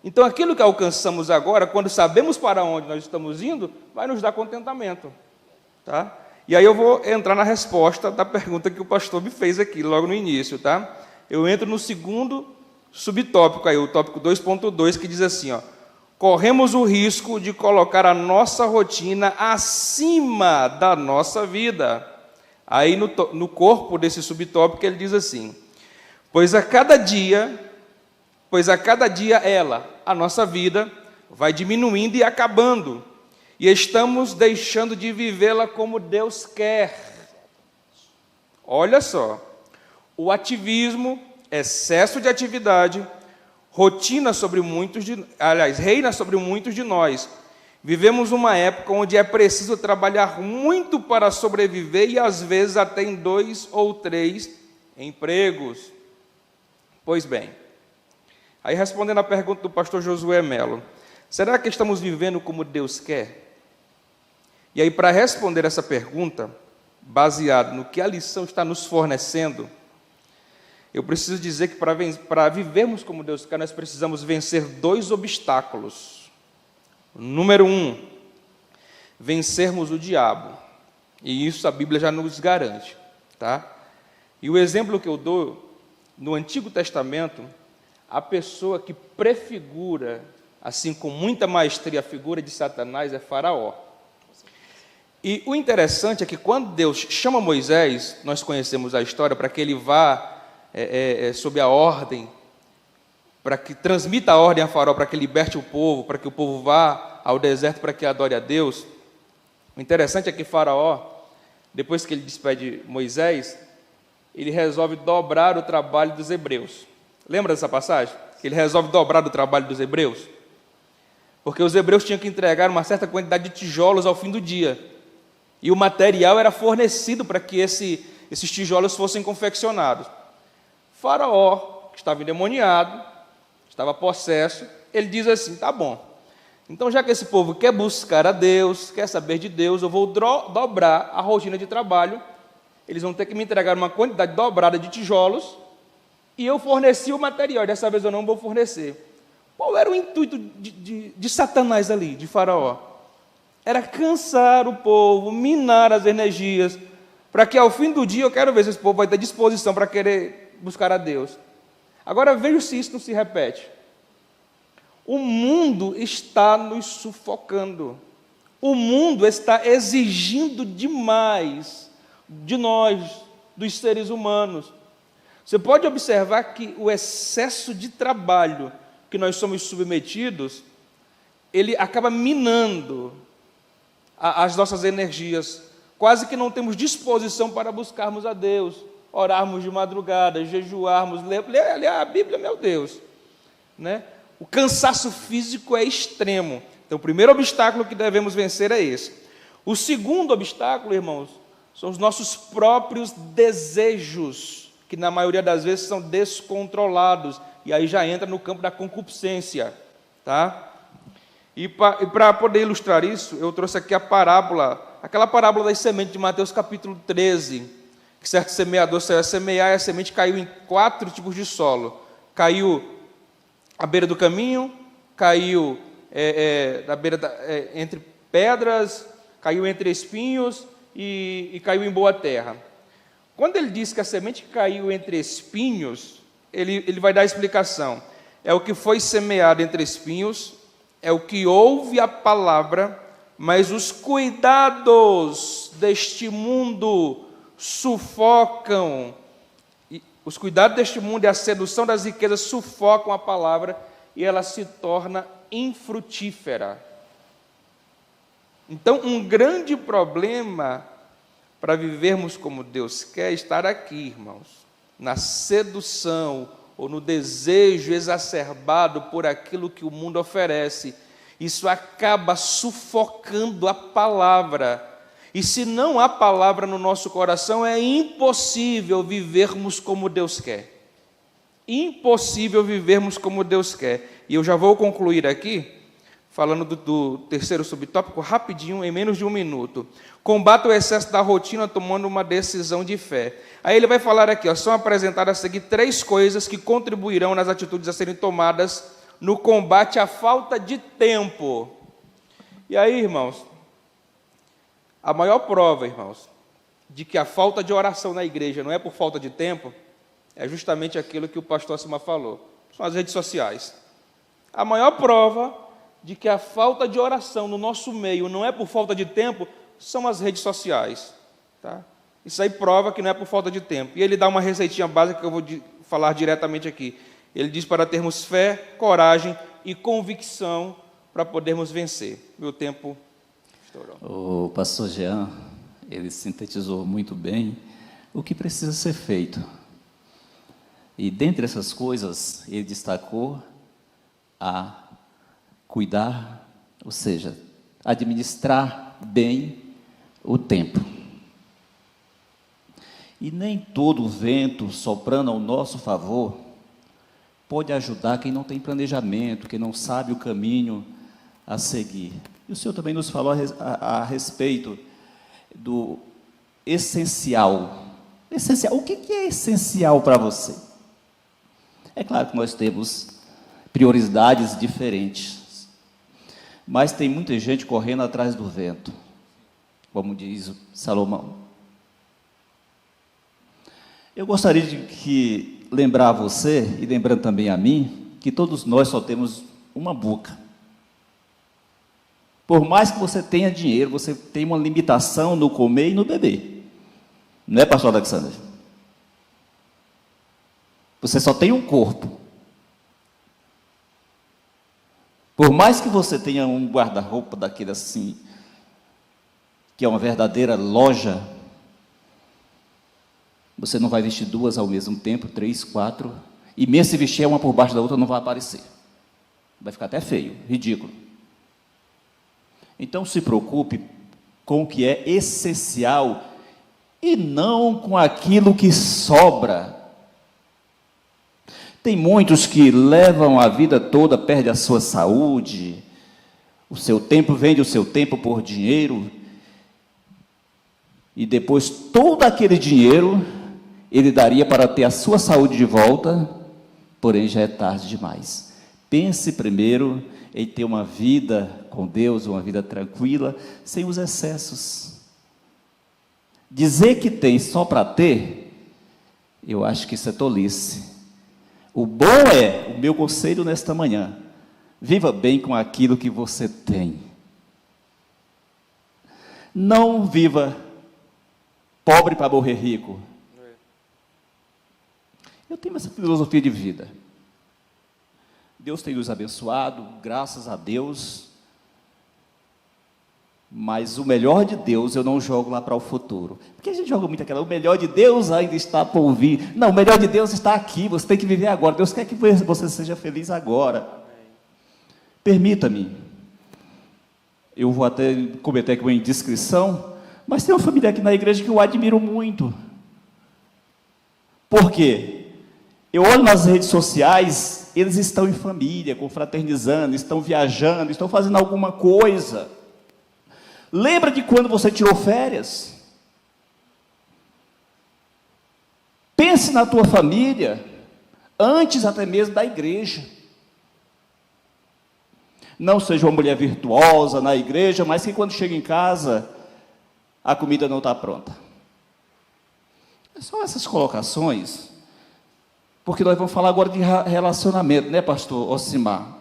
Então, aquilo que alcançamos agora, quando sabemos para onde nós estamos indo, vai nos dar contentamento. Tá? E aí eu vou entrar na resposta da pergunta que o pastor me fez aqui, logo no início, tá? Eu entro no segundo subtópico aí, o tópico 2.2, que diz assim, ó: corremos o risco de colocar a nossa rotina acima da nossa vida. Aí no corpo desse subtópico ele diz assim: pois a cada dia ela, a nossa vida, vai diminuindo e acabando, e estamos deixando de vivê-la como Deus quer. Olha só, o ativismo, excesso de atividade, reina sobre muitos de nós. Vivemos uma época onde é preciso trabalhar muito para sobreviver e às vezes até em 2 ou 3 empregos. Pois bem, aí respondendo à pergunta do pastor Josué Melo, será que estamos vivendo como Deus quer? E aí, para responder essa pergunta, baseado no que a lição está nos fornecendo, eu preciso dizer que para vivermos como Deus quer, nós precisamos vencer 2 obstáculos. Número 1, vencermos o diabo. E isso a Bíblia já nos garante, tá? E o exemplo que eu dou, no Antigo Testamento, a pessoa que prefigura, assim com muita maestria, a figura de Satanás é Faraó. E o interessante é que quando Deus chama Moisés, nós conhecemos a história, para que ele vá sob a ordem, para que transmita a ordem a Faraó, para que liberte o povo, para que o povo vá ao deserto para que adore a Deus. O interessante é que Faraó, depois que ele despede Moisés, ele resolve dobrar o trabalho dos hebreus. Lembra dessa passagem? Que ele resolve dobrar o trabalho dos hebreus? Porque os hebreus tinham que entregar uma certa quantidade de tijolos ao fim do dia. E o material era fornecido para que esses tijolos fossem confeccionados. Faraó, que estava endemoniado, estava possesso, ele diz assim: tá bom, então já que esse povo quer buscar a Deus, quer saber de Deus, eu vou dobrar a rotina de trabalho, eles vão ter que me entregar uma quantidade dobrada de tijolos, e eu forneci o material, dessa vez eu não vou fornecer. Qual era o intuito de Satanás ali, de Faraó? Era cansar o povo, minar as energias, para que ao fim do dia, eu quero ver se esse povo vai ter disposição para querer buscar a Deus. Agora veja se isso não se repete. O mundo está nos sufocando. O mundo está exigindo demais de nós, dos seres humanos. Você pode observar que o excesso de trabalho que nós somos submetidos, ele acaba minando as nossas energias. Quase que não temos disposição para buscarmos a Deus, orarmos de madrugada, jejuarmos, ler a Bíblia, meu Deus, né? O cansaço físico é extremo. Então, o primeiro obstáculo que devemos vencer é esse. O segundo obstáculo, irmãos, são os nossos próprios desejos, que na maioria das vezes são descontrolados, e aí já entra no campo da concupiscência, tá? E para poder ilustrar isso, eu trouxe aqui aquela parábola das sementes de Mateus capítulo 13, que certo semeador saiu a semear e a semente caiu em 4 tipos de solo. Caiu à beira do caminho, caiu entre pedras, caiu entre espinhos e caiu em boa terra. Quando ele diz que a semente caiu entre espinhos, ele vai dar a explicação. É o que foi semeado entre espinhos, é o que ouve a palavra, mas os cuidados deste mundo sufocam. Os cuidados deste mundo e a sedução das riquezas sufocam a palavra e ela se torna infrutífera. Então, um grande problema para vivermos como Deus quer estar aqui, irmãos, na sedução ou no desejo exacerbado por aquilo que o mundo oferece. Isso acaba sufocando a palavra. E se não há palavra no nosso coração, é impossível vivermos como Deus quer. Impossível vivermos como Deus quer. E eu já vou concluir aqui, falando do terceiro subtópico, rapidinho, em menos de 1 minuto. Combate o excesso da rotina tomando uma decisão de fé. Aí ele vai falar aqui, são apresentadas a seguir 3 coisas que contribuirão nas atitudes a serem tomadas no combate à falta de tempo. E aí, irmãos, a maior prova, irmãos, de que a falta de oração na igreja não é por falta de tempo, é justamente aquilo que o pastor Simar falou. São as redes sociais. A maior prova de que a falta de oração no nosso meio não é por falta de tempo, são as redes sociais. Tá? Isso aí prova que não é por falta de tempo. E ele dá uma receitinha básica que eu vou falar diretamente aqui. Ele diz para termos fé, coragem e convicção para podermos vencer. Meu tempo estourou. O pastor Jean, ele sintetizou muito bem o que precisa ser feito. E dentre essas coisas, ele destacou a cuidar, ou seja, administrar bem o tempo. E nem todo vento soprando ao nosso favor pode ajudar quem não tem planejamento, quem não sabe o caminho a seguir. E o Senhor também nos falou a respeito do essencial. Essencial. O que é essencial para você? É claro que nós temos prioridades diferentes, mas tem muita gente correndo atrás do vento, como diz Salomão. Eu gostaria de lembrar a você, e lembrando também a mim, que todos nós só temos uma boca. Por mais que você tenha dinheiro, você tem uma limitação no comer e no beber. Não é, pastor Alexandre? Você só tem um corpo. Por mais que você tenha um guarda-roupa daquele assim, que é uma verdadeira loja, você não vai vestir duas ao mesmo tempo, 3, 4, e mesmo se vestir uma por baixo da outra, não vai aparecer. Vai ficar até feio, ridículo. Então, se preocupe com o que é essencial e não com aquilo que sobra. Tem muitos que levam a vida toda, perdem a sua saúde, o seu tempo, vende o seu tempo por dinheiro, e depois todo aquele dinheiro ele daria para ter a sua saúde de volta, porém já é tarde demais. Pense primeiro em ter uma vida com Deus, uma vida tranquila, sem os excessos. Dizer que tem só para ter, eu acho que isso é tolice. O bom é, o meu conselho nesta manhã, viva bem com aquilo que você tem. Não viva pobre para morrer rico. Eu tenho essa filosofia de vida. Deus tem nos abençoado, graças a Deus, mas o melhor de Deus eu não jogo lá para o futuro. Porque a gente joga muito aquela, o melhor de Deus ainda está por vir. Não, o melhor de Deus está aqui, você tem que viver agora. Deus quer que você seja feliz agora. Permita-me, eu vou até cometer aqui uma indiscrição, mas tem uma família aqui na igreja que eu admiro muito. Por quê? Eu olho nas redes sociais, eles estão em família, confraternizando, estão viajando, estão fazendo alguma coisa. Lembra de quando você tirou férias? Pense na tua família, antes até mesmo da igreja. Não seja uma mulher virtuosa na igreja, mas que quando chega em casa, a comida não está pronta. São essas colocações, porque nós vamos falar agora de relacionamento, né, pastor Osimar?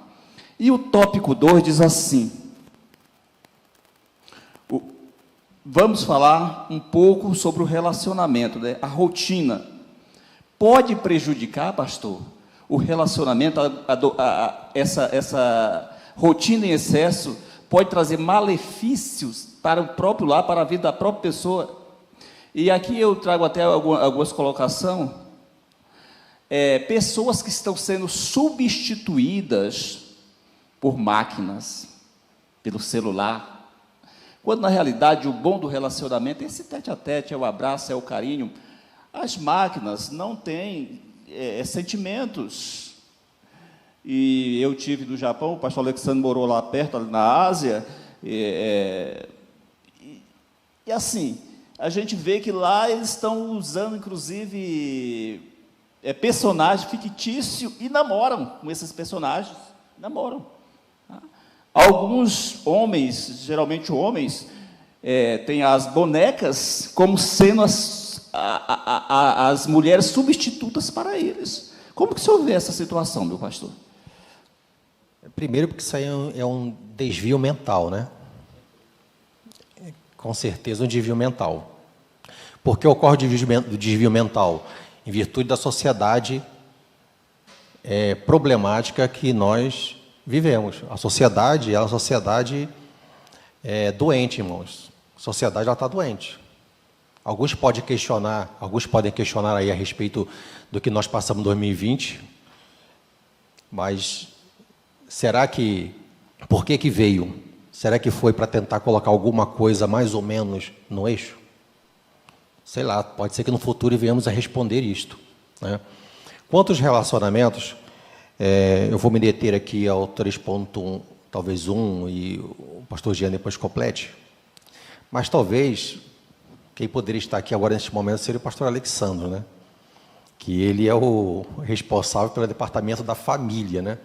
E o tópico 2 diz assim, vamos falar um pouco sobre o relacionamento, né? A rotina. Pode prejudicar, pastor, o relacionamento, essa rotina em excesso, pode trazer malefícios para o próprio lar, para a vida da própria pessoa. E aqui eu trago até algumas colocações, pessoas que estão sendo substituídas por máquinas, pelo celular, quando na realidade o bom do relacionamento é esse tete-a-tete, é o abraço, é o carinho. As máquinas não têm sentimentos. E eu tive no Japão, o pastor Alexandre morou lá perto, ali na Ásia, e assim, a gente vê que lá eles estão usando, inclusive, personagem fictício e namoram com esses personagens, namoram. Tá? Alguns homens, geralmente homens, tem as bonecas como sendo as mulheres substitutas para eles. Como que o senhor vê essa situação, meu pastor? Primeiro, porque isso aí é um desvio mental, né? Com certeza um desvio mental. Por que ocorre o desvio mental? Em virtude da sociedade problemática que nós vivemos. A sociedade é uma sociedade doente, irmãos. A sociedade está doente. Alguns podem questionar aí a respeito do que nós passamos em 2020, mas será que, por que veio? Será que foi para tentar colocar alguma coisa mais ou menos no eixo? Sei lá, pode ser que no futuro venhamos a responder isto, né? Quanto aos relacionamentos, eu vou me deter aqui ao 3.1, talvez 1, e o pastor Jean depois complete, mas talvez quem poderia estar aqui agora neste momento seria o pastor Alexandro, né? Que ele é o responsável pelo departamento da família, né?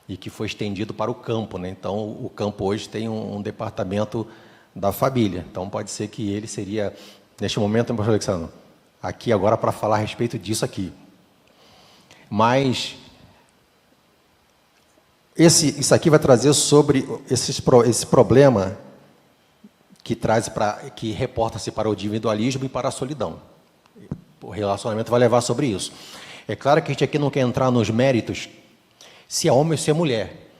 E que foi estendido para o campo, né? Então, o campo hoje tem um departamento da família. Então, pode ser que ele seria, neste momento, pastor Alexandre, aqui agora para falar a respeito disso aqui. Mas, isso aqui vai trazer sobre esse problema que reporta-se para o individualismo e para a solidão. O relacionamento vai levar sobre isso. É claro que a gente aqui não quer entrar nos méritos se é homem ou se é mulher,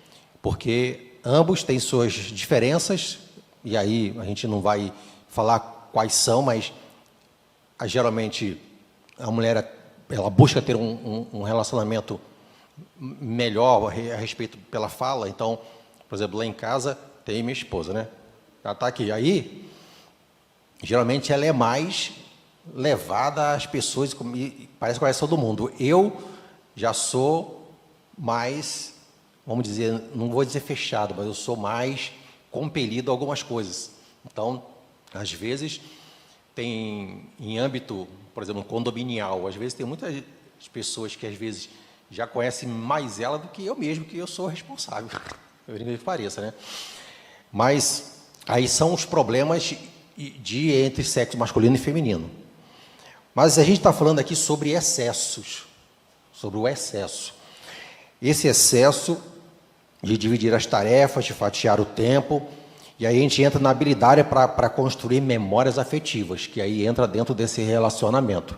porque ambos têm suas diferenças, e aí a gente não vai falar quais são, mas geralmente a mulher ela busca ter um relacionamento melhor a respeito pela fala. Então, por exemplo, lá em casa tem minha esposa, né? Ela está aqui. Aí, geralmente ela é mais levada às pessoas, parece que conhece todo mundo. Eu já sou mais, vamos dizer, não vou dizer fechado, mas eu sou mais compelido a algumas coisas. Então, às vezes, tem em âmbito, por exemplo, condominial, às vezes tem muitas pessoas que às vezes já conhecem mais ela do que eu mesmo, que eu sou responsável. Eu nem que pareça, né? Mas aí são os problemas entre sexo masculino e feminino. Mas a gente está falando aqui sobre excessos, sobre o excesso. Esse excesso de dividir as tarefas, de fatiar o tempo, e aí a gente entra na habilidade para construir memórias afetivas, que aí entra dentro desse relacionamento.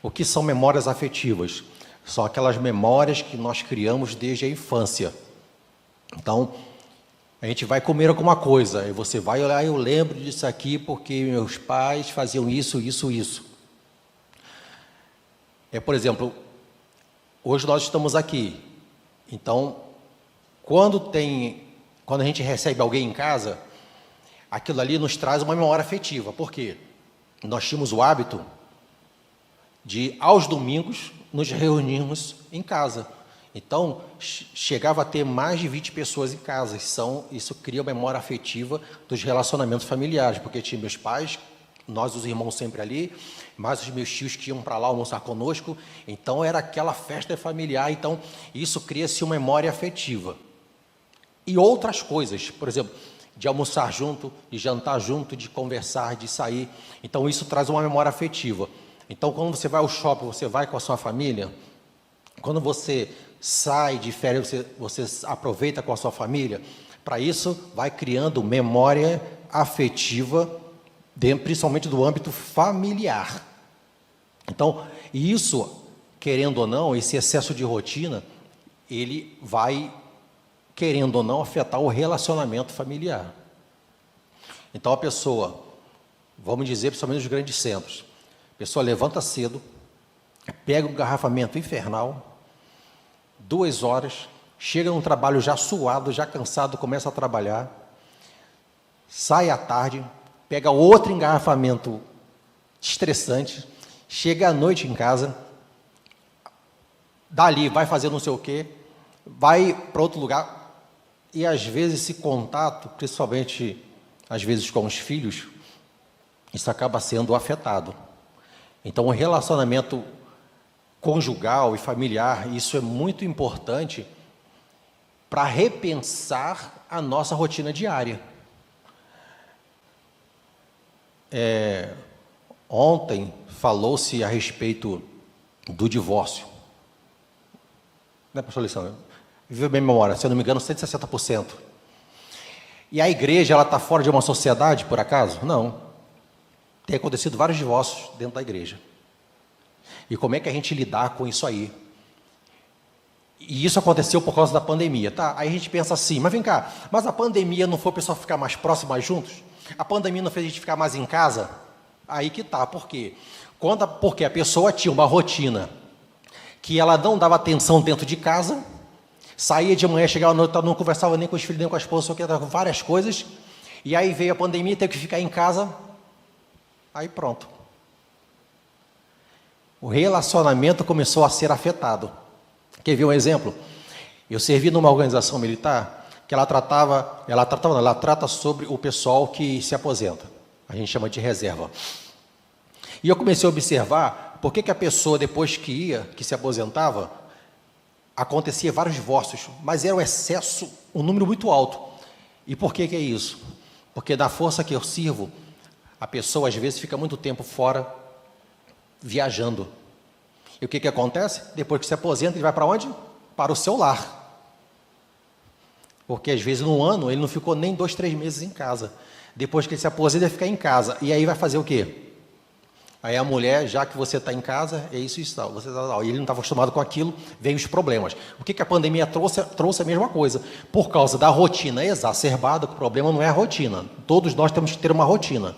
O que são memórias afetivas? São aquelas memórias que nós criamos desde a infância. Então, a gente vai comer alguma coisa, e você vai olhar, eu lembro disso aqui porque meus pais faziam isso, isso, isso. Por exemplo, hoje nós estamos aqui. Então, quando a gente recebe alguém em casa, aquilo ali nos traz uma memória afetiva. Por quê? Nós tínhamos o hábito de, aos domingos, nos reunirmos em casa. Então, chegava a ter mais de 20 pessoas em casa. Isso cria uma memória afetiva dos relacionamentos familiares, porque tinha meus pais, nós os irmãos sempre ali, mais os meus tios que iam para lá almoçar conosco. Então, era aquela festa familiar. Então, isso cria-se uma memória afetiva. E outras coisas, por exemplo, de almoçar junto, de jantar junto, de conversar, de sair. Então, isso traz uma memória afetiva. Então, quando você vai ao shopping, você vai com a sua família. Quando você sai de férias, você aproveita com a sua família. Para isso, vai criando memória afetiva, principalmente do âmbito familiar. Então, isso, querendo ou não, esse excesso de rotina, ele vai, querendo ou não, afetar o relacionamento familiar. Então, a pessoa, vamos dizer, principalmente nos grandes centros, a pessoa levanta cedo, pega um engarrafamento infernal, 2 horas, chega no trabalho já suado, já cansado, começa a trabalhar, sai à tarde, pega outro engarrafamento estressante, chega à noite em casa, dali vai fazer não sei o quê, vai para outro lugar, e às vezes esse contato, principalmente às vezes com os filhos, isso acaba sendo afetado. Então, o relacionamento conjugal e familiar, isso é muito importante para repensar a nossa rotina diária. Ontem falou-se a respeito do divórcio. Não é, pastor Alessandro? Viva bem a memória, se eu não me engano, 160%. E a igreja, ela está fora de uma sociedade, por acaso? Não. Tem acontecido vários divórcios dentro da igreja. E como é que a gente lidar com isso aí? E isso aconteceu por causa da pandemia, tá? Aí a gente pensa assim, mas vem cá, mas a pandemia não foi o pessoal ficar mais próximo, mais juntos? A pandemia não fez a gente ficar mais em casa? Aí que tá, por quê? Porque a pessoa tinha uma rotina que ela não dava atenção dentro de casa, saía de manhã, chegava à noite, não conversava nem com os filhos, nem com a esposa, só que era várias coisas, e aí veio a pandemia, teve que ficar em casa, aí pronto. O relacionamento começou a ser afetado. Quer ver um exemplo? Eu servi numa organização militar que ela trata sobre o pessoal que se aposenta. A gente chama de reserva. E eu comecei a observar por que a pessoa, depois que se aposentava, acontecia vários divórcios, mas era um excesso, um número muito alto. E por que é isso? Porque na força que eu sirvo, a pessoa às vezes fica muito tempo fora, viajando. E o que acontece? Depois que se aposenta, ele vai para onde? Para o seu lar. Porque às vezes no ano ele não ficou nem 2, 3 meses em casa. Depois que ele se aposenta, ele vai ficar em casa. E aí vai fazer o quê? Aí a mulher, já que você está em casa, é isso e tal. E ele não estava acostumado com aquilo, vem os problemas. O que a pandemia trouxe? Trouxe a mesma coisa. Por causa da rotina exacerbada, o problema não é a rotina. Todos nós temos que ter uma rotina.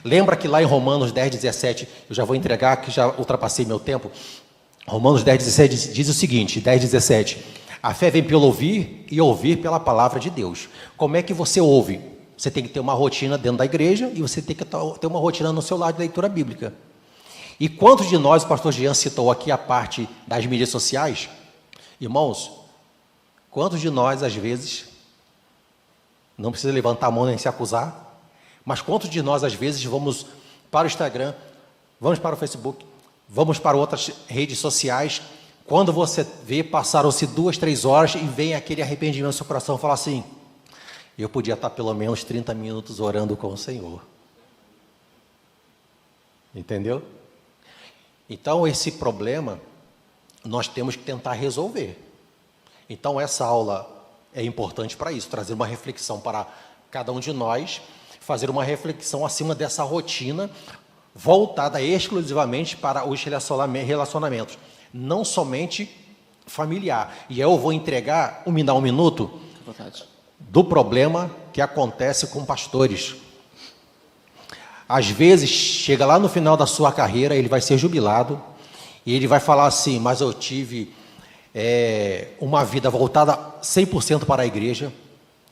Lembra que lá em Romanos 10, 17, eu já vou entregar, que já ultrapassei meu tempo. Romanos 10, 17 diz o seguinte, 10, 17. A fé vem pelo ouvir e ouvir pela palavra de Deus. Como é que você ouve? Você tem que ter uma rotina dentro da igreja e você tem que ter uma rotina no seu lado de leitura bíblica. E quantos de nós, o pastor Jean citou aqui a parte das mídias sociais? Irmãos, quantos de nós, às vezes, não precisa levantar a mão nem se acusar, mas quantos de nós, às vezes, vamos para o Instagram, vamos para o Facebook, vamos para outras redes sociais, quando você vê, passaram-se 2, 3 horas e vem aquele arrependimento no seu coração, fala assim, eu podia estar pelo menos 30 minutos orando com o Senhor. Entendeu? Então, esse problema, nós temos que tentar resolver. Então, essa aula é importante para isso, trazer uma reflexão para cada um de nós, fazer uma reflexão acima dessa rotina voltada exclusivamente para os relacionamentos, não somente familiar. E eu vou entregar, me dá um minuto, do problema que acontece com pastores. Às vezes, chega lá no final da sua carreira, ele vai ser jubilado, e ele vai falar assim, mas eu tive uma vida voltada 100% para a igreja,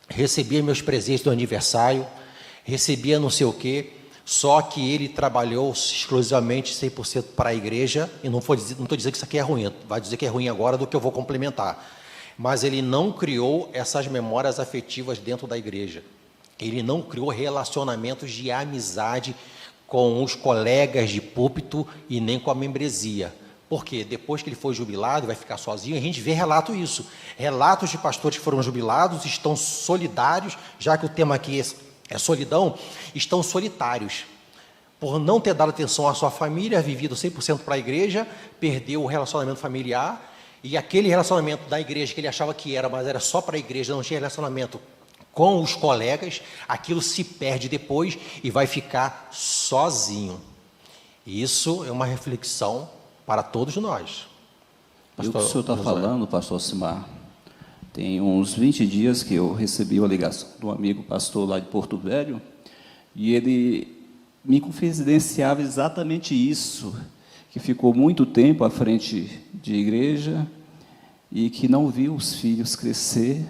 recebia meus presentes do aniversário, recebia não sei o quê, só que ele trabalhou exclusivamente 100% para a igreja, e não estou dizendo que isso aqui é ruim, vai dizer que é ruim agora do que eu vou complementar, mas ele não criou essas memórias afetivas dentro da igreja, ele não criou relacionamentos de amizade com os colegas de púlpito e nem com a membresia, porque depois que ele foi jubilado, vai ficar sozinho, a gente vê relatos de pastores que foram jubilados, estão solidários, já que o tema aqui é solidão, estão solitários, por não ter dado atenção à sua família, vivido 100% para a igreja, perdeu o relacionamento familiar, e aquele relacionamento da igreja que ele achava que era, mas era só para a igreja, não tinha relacionamento com os colegas, aquilo se perde depois e vai ficar sozinho. Isso é uma reflexão para todos nós. E o que o senhor está falando, pastor Simar, tem uns 20 dias que eu recebi uma ligação de um amigo pastor lá de Porto Velho, e ele me confidenciava exatamente isso, que ficou muito tempo à frente de igreja e que não viu os filhos crescer.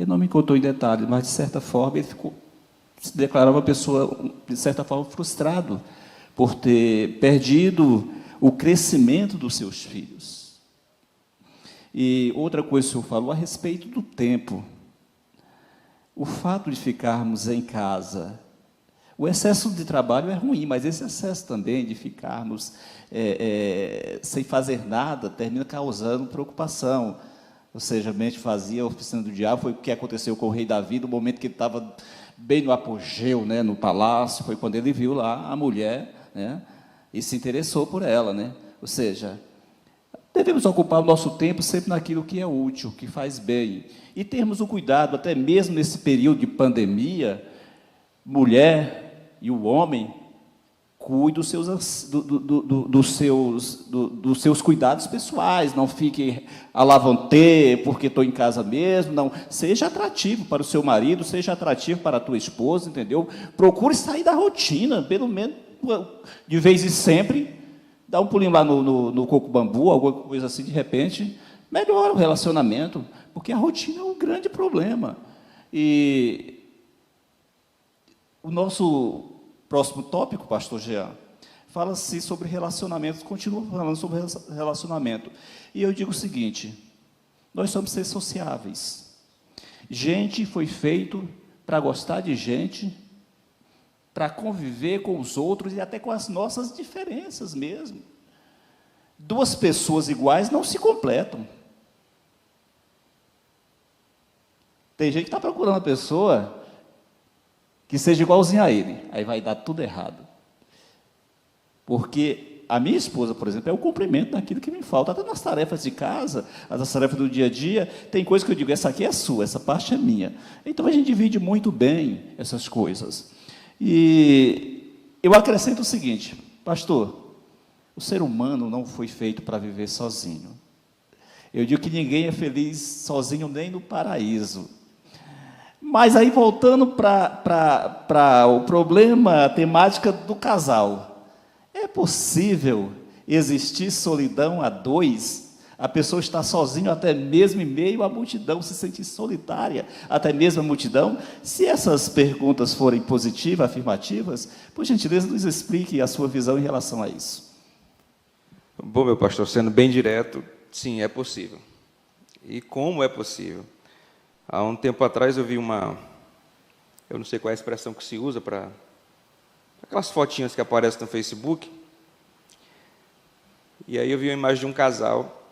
Ele não me contou em detalhes, mas, de certa forma, ele se declarava uma pessoa, de certa forma, frustrado por ter perdido o crescimento dos seus filhos. E outra coisa que o senhor falou a respeito do tempo. O fato de ficarmos em casa, o excesso de trabalho é ruim, mas esse excesso também de ficarmos sem fazer nada termina causando preocupação. ou seja, mente vazia, a oficina do diabo, foi o que aconteceu com o rei Davi, no momento que ele estava bem no apogeu, né, no palácio, foi quando ele viu lá a mulher, né, e se interessou por ela, né? Ou seja, devemos ocupar o nosso tempo sempre naquilo que é útil, que faz bem, e termos o cuidado, até mesmo nesse período de pandemia, mulher e o homem, cuide dos seus cuidados pessoais, não fique alavante porque estou em casa mesmo, não, seja atrativo para o seu marido, seja atrativo para a tua esposa, entendeu? Procure sair da rotina, pelo menos de vez em sempre, dá um pulinho lá no coco bambu, alguma coisa assim, de repente, melhora o relacionamento, porque a rotina é um grande problema. E o nosso próximo tópico, pastor Jean, fala-se sobre relacionamentos, continua falando sobre relacionamento. E eu digo o seguinte, nós somos seres sociáveis. Gente foi feito para gostar de gente, para conviver com os outros e até com as nossas diferenças mesmo. Duas pessoas iguais não se completam. Tem gente que está procurando uma pessoa que seja igualzinho a ele, aí vai dar tudo errado. Porque a minha esposa, por exemplo, é o cumprimento daquilo que me falta, até nas tarefas de casa, nas tarefas do dia a dia, tem coisa que eu digo, essa aqui é sua, essa parte é minha. Então a gente divide muito bem essas coisas. E eu acrescento o seguinte, pastor, o ser humano não foi feito para viver sozinho. Eu digo que ninguém é feliz sozinho nem no paraíso. Mas aí, voltando para o problema, a temática do casal, é possível existir solidão a dois? A pessoa está sozinha até mesmo em meio à multidão, se sentir solitária até mesmo a multidão? Se essas perguntas forem positivas, afirmativas, por gentileza, nos explique a sua visão em relação a isso. Bom, meu pastor, sendo bem direto, sim, é possível. E como é possível? Há um tempo atrás eu vi eu não sei qual é a expressão que se usa para aquelas fotinhas que aparecem no Facebook, e aí eu vi uma imagem de um casal,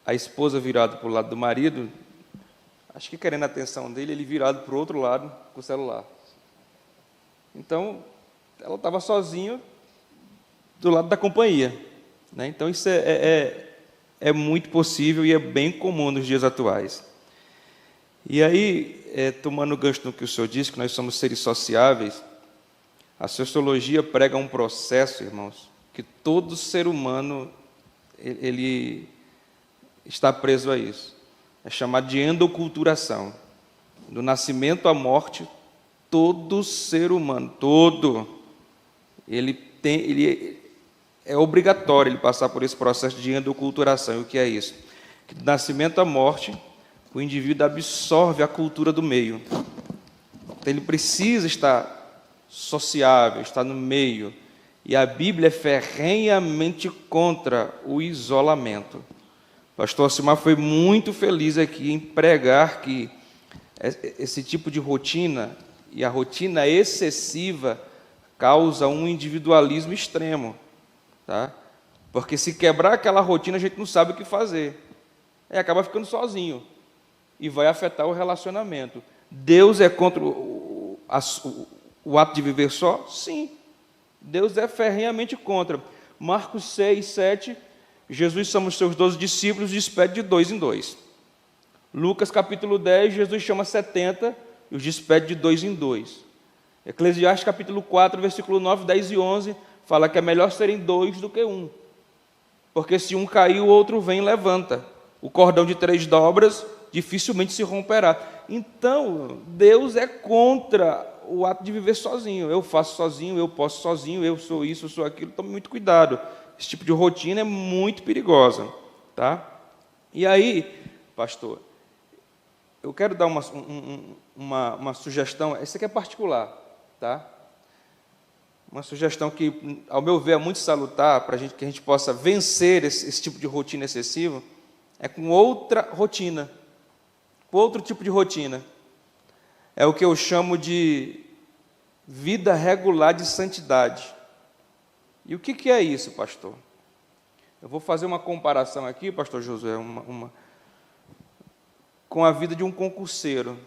a esposa virada para o lado do marido, acho que querendo a atenção dele, ele virado para o outro lado com o celular. Então, ela estava sozinha do lado da companhia, né? Então, isso é muito possível e é bem comum nos dias atuais. E aí, tomando o gancho no que o senhor disse, que nós somos seres sociáveis, a sociologia prega um processo, irmãos, que todo ser humano ele está preso a isso. É chamado de endoculturação. Do nascimento à morte, todo ser humano, ele é obrigatório ele passar por esse processo de endoculturação. E o que é isso? Que do nascimento à morte, o indivíduo absorve a cultura do meio. Então, ele precisa estar sociável, estar no meio. E a Bíblia é ferrenhamente contra o isolamento. O pastor Alcimar foi muito feliz aqui em pregar que esse tipo de rotina, e a rotina excessiva, causa um individualismo extremo. Tá? Porque se quebrar aquela rotina, a gente não sabe o que fazer. Acaba ficando sozinho. E vai afetar o relacionamento. Deus é contra o ato de viver só? Sim. Deus é ferrenhamente contra. Marcos 6, 7, Jesus chama os seus 12 discípulos e despede de 2 em 2. Lucas capítulo 10, Jesus chama 70 e os despede de 2 em 2. Eclesiastes capítulo 4, versículo 9, 10 e 11, fala que é melhor serem 2 do que 1. Porque se um cair, o outro vem e levanta. O cordão de 3 dobras dificilmente se romperá. Então, Deus é contra o ato de viver sozinho. Eu faço sozinho, eu posso sozinho, eu sou isso, eu sou aquilo. Tome muito cuidado. Esse tipo de rotina é muito perigosa. Tá? E aí, pastor, eu quero dar uma sugestão. Essa aqui é particular. Tá? Uma sugestão que, ao meu ver, é muito salutar para que a gente possa vencer esse tipo de rotina excessiva, é com outra rotina. Outro tipo de rotina. É o que eu chamo de vida regular de santidade. E o que é isso, pastor? Eu vou fazer uma comparação aqui, pastor Josué, com a vida de um concurseiro.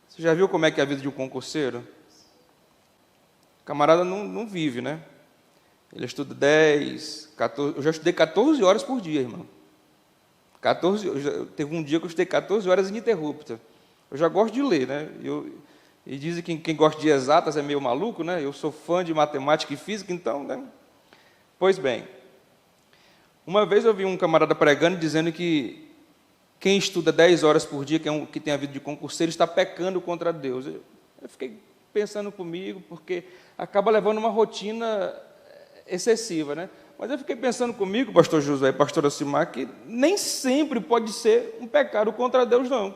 Você já viu como é que é a vida de um concurseiro? O camarada não vive, né? Ele estuda 10, 14... Eu já estudei 14 horas por dia, irmão. Teve um dia que eu estudei 14 horas ininterruptas. Eu já gosto de ler, né? E dizem que quem gosta de exatas é meio maluco, né? Eu sou fã de matemática e física, então, né? Pois bem, uma vez eu vi um camarada pregando dizendo que quem estuda 10 horas por dia, que tem a vida de concurseiro, está pecando contra Deus. Eu fiquei pensando comigo, porque acaba levando uma rotina excessiva, né? Mas eu fiquei pensando comigo, pastor José e pastor Asimar, que nem sempre pode ser um pecado contra Deus, não.